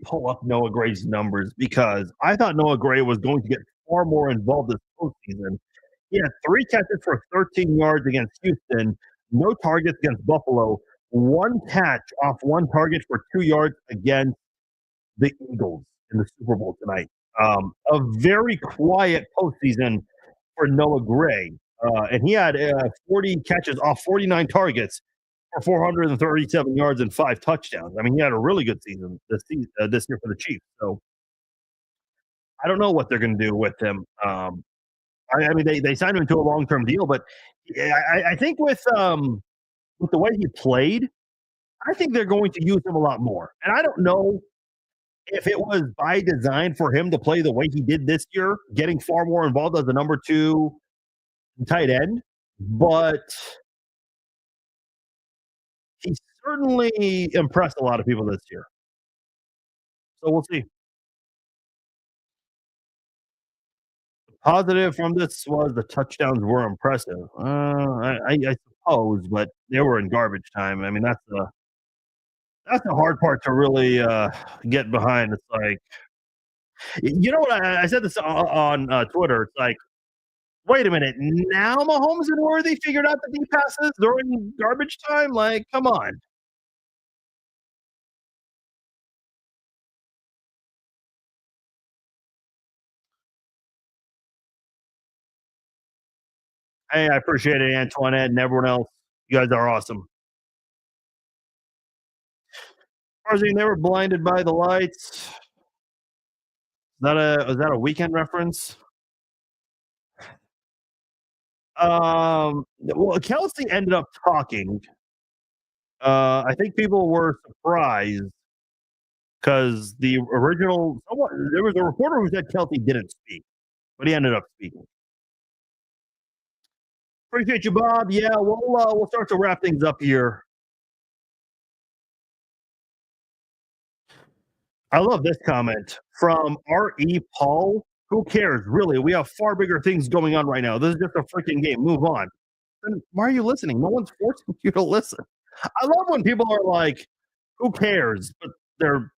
pull up Noah Gray's numbers because I thought Noah Gray was going to get far more involved this postseason. He had 3 catches for 13 yards against Houston, no targets against Buffalo, 1 catch off 1 target for 2 yards against the Eagles in the Super Bowl tonight. A very quiet postseason for Noah Gray. And he had 40 catches off 49 targets for 437 yards and 5 touchdowns. I mean, he had a really good season this year for the Chiefs. So I don't know what they're going to do with him. I mean, they signed him to a long-term deal, but I think with the way he played, I think they're going to use him a lot more. And I don't know if it was by design for him to play the way he did this year, getting far more involved as the number 2 tight end, but he certainly impressed a lot of people this year. So we'll see. Positive from this was the touchdowns were impressive. I suppose, but they were in garbage time. I mean, that's the hard part to really get behind. It's like, you know what? I said this on Twitter. It's like, wait a minute. Now Mahomes and Worthy figured out the deep passes during garbage time? Like, come on. Hey, I appreciate it, Antoinette and everyone else. You guys are awesome. They were blinded by the lights. Was that a Weekend reference? Well, Kelsey ended up talking. I think people were surprised because there was a reporter who said Kelsey didn't speak, but he ended up speaking. Appreciate you, Bob. Yeah, we'll start to wrap things up here. I love this comment from R.E. Paul. Who cares? Really, we have far bigger things going on right now. This is just a freaking game. Move on. Then why are you listening? No one's forcing you to listen. I love when people are like, who cares? But they're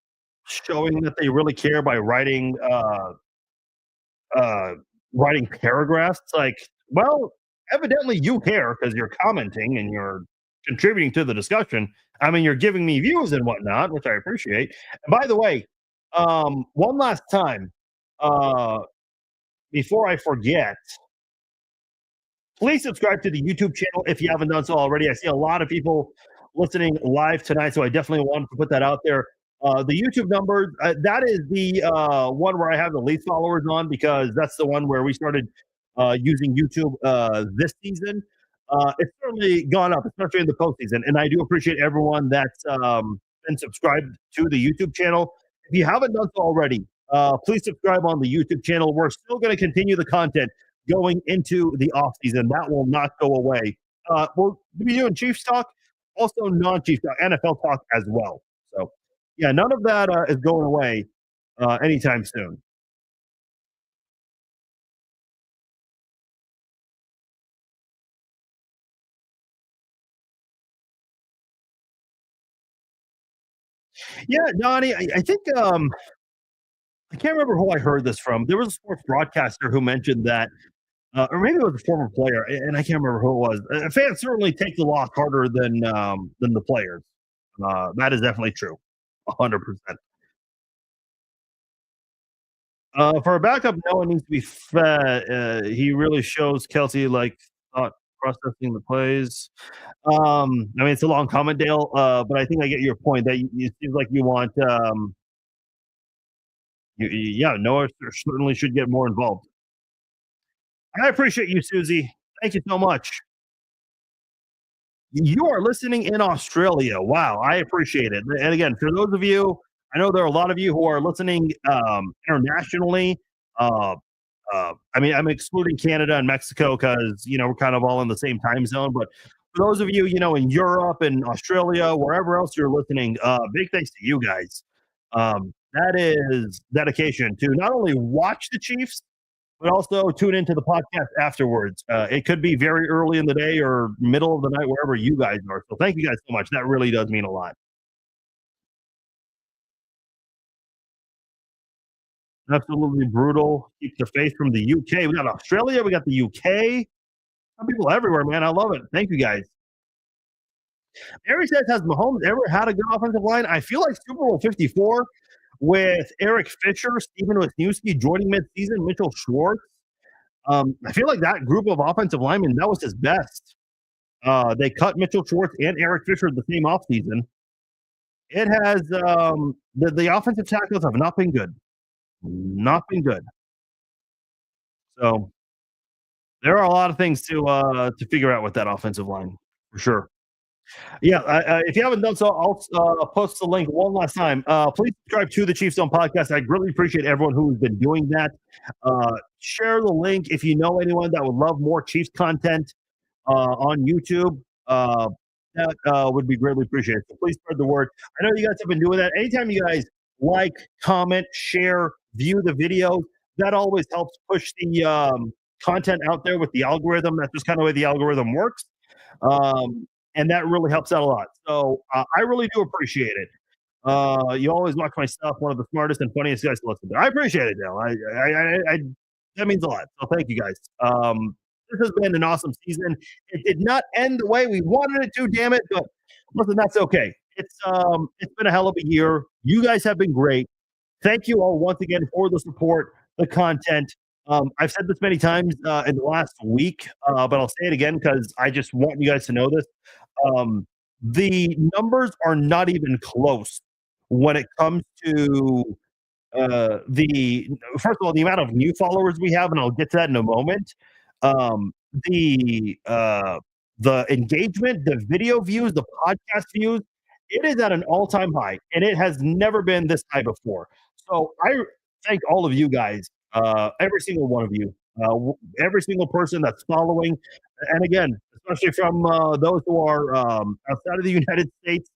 showing that they really care by writing paragraphs. It's like, well, evidently you care because you're commenting and you're contributing to the discussion. I mean, you're giving me views and whatnot, which I appreciate. And by the way, one last time, before I forget, please subscribe to the YouTube channel if you haven't done so already. I see a lot of people listening live tonight, so I definitely wanted to put that out there. The YouTube numbers, that is the one where I have the least followers on because that's the one where we started using YouTube this season. It's certainly gone up, especially in the postseason. And I do appreciate everyone that's been subscribed to the YouTube channel. If you haven't done so already, please subscribe on the YouTube channel. We're still going to continue the content going into the off season. That will not go away. We'll be doing Chiefs talk, also non-Chiefs talk, NFL talk as well. So, yeah, none of that is going away anytime soon. Yeah, Donnie, I think I can't remember who I heard this from. There was a sports broadcaster who mentioned that, or maybe it was a former player, and I can't remember who it was. Fans certainly take the loss harder than the players. That is definitely true, 100%. For a backup, no one needs to be fed. He really shows Kelsey like thought processing the plays. I mean, it's a long comment, Dale, but I think I get your point that it seems like you want. Yeah, Noah certainly should get more involved. I appreciate you, Susie. Thank you so much. You are listening in Australia. Wow, I appreciate it. And again, for those of you, I know there are a lot of you who are listening internationally. I mean, I'm excluding Canada and Mexico because we're kind of all in the same time zone. But for those of you, in Europe and Australia, wherever else you're listening, big thanks to you guys. That is dedication to not only watch the Chiefs, but also tune into the podcast afterwards. It could be very early in the day or middle of the night, wherever you guys are. So thank you guys so much. That really does mean a lot. Absolutely brutal. Keep the faith from the UK. We got Australia. We got the UK. Some people everywhere, man. I love it. Thank you guys. Eric says, has Mahomes ever had a good offensive line? I feel like Super Bowl 54 with Eric Fisher, Steven Wisniewski joining midseason, Mitchell Schwartz. I feel like that group of offensive linemen, that was his best. They cut Mitchell Schwartz and Eric Fisher the same offseason. It has the offensive tackles have not been good. Not been good. So there are a lot of things to figure out with that offensive line for sure. Yeah, if you haven't done so, I'll post the link one last time. Please subscribe to the Chiefs Zone podcast. I really appreciate everyone who's been doing that. Share the link if you know anyone that would love more Chiefs content on YouTube. That would be greatly appreciated. So please spread the word. I know you guys have been doing that. Anytime you guys like, comment, share, view the video, that always helps push the content out there with the algorithm. That's just kind of the way the algorithm works. And that really helps out a lot. So I really do appreciate it. You always watch my stuff. One of the smartest and funniest guys to listen to. I appreciate it, Dale. I that means a lot. So thank you guys. This has been an awesome season. It did not end the way we wanted it to, damn it. But listen, that's okay. It's been a hell of a year. You guys have been great. Thank you all once again for the support, the content. I've said this many times in the last week, but I'll say it again because I just want you guys to know this. The numbers are not even close when it comes to first of all, the amount of new followers we have, and I'll get to that in a moment. The engagement, the video views, the podcast views, it is at an all-time high, and it has never been this high before. So I thank all of you guys, every single one of you, every single person that's following, and again, especially from those who are outside of the United States,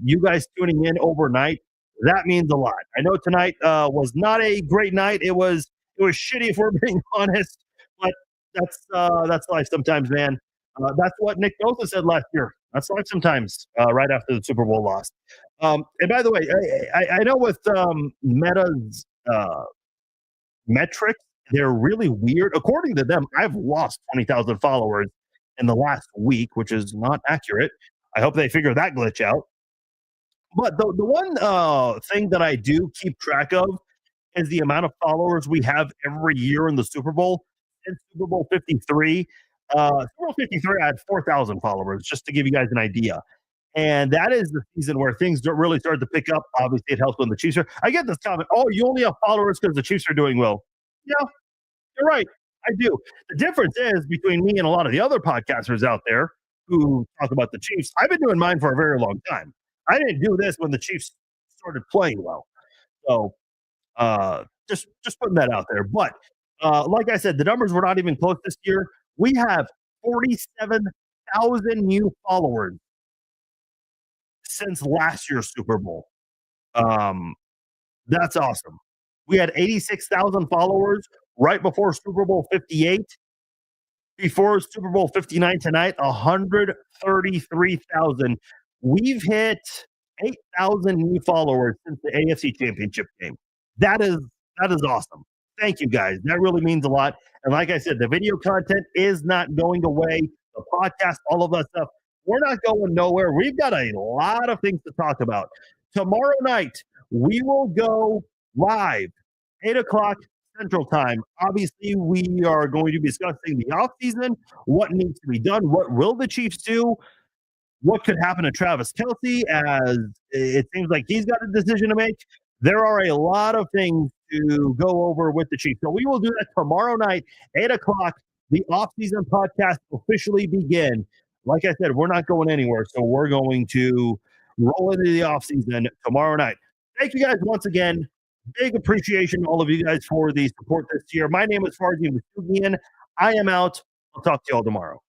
you guys tuning in overnight, that means a lot. I know tonight was not a great night. It was shitty if we're being honest, but that's life sometimes, man. That's what Nick Bosa said last year. That's life sometimes, right after the Super Bowl loss. And by the way, I know with Meta's metrics, they're really weird. According to them, I've lost 20,000 followers in the last week, which is not accurate. I hope they figure that glitch out. But the one thing that I do keep track of is the amount of followers we have every year in the Super Bowl. In Super Bowl 53, Super Bowl 53, I had 4,000 followers, just to give you guys an idea. And that is the season where things don't really start to pick up. Obviously, it helps when the Chiefs are. I get this comment, oh, you only have followers because the Chiefs are doing well. Yeah, you're right. I do. The difference is between me and a lot of the other podcasters out there who talk about the Chiefs. I've been doing mine for a very long time. I didn't do this when the Chiefs started playing well. So just putting that out there. But like I said, the numbers were not even close this year. We have 47,000 new followers since last year's Super Bowl. That's awesome. We had 86,000 followers right before Super Bowl 58. Before Super Bowl 59 tonight, 133,000. We've hit 8,000 new followers since the AFC Championship game. That is awesome. Thank you, guys. That really means a lot. And like I said, the video content is not going away. The podcast, all of that stuff, we're not going nowhere. We've got a lot of things to talk about. Tomorrow night, we will go live, 8 o'clock Central Time. Obviously, we are going to be discussing the offseason, what needs to be done, what will the Chiefs do, what could happen to Travis Kelce, as it seems like he's got a decision to make. There are a lot of things to go over with the Chiefs. So we will do that tomorrow night, 8 o'clock. The offseason podcast officially begin. Like I said, we're not going anywhere, so we're going to roll into the offseason tomorrow night. Thank you guys once again. Big appreciation to all of you guys for the support this year. My name is Farzi Masugian. I am out. I'll talk to you all tomorrow.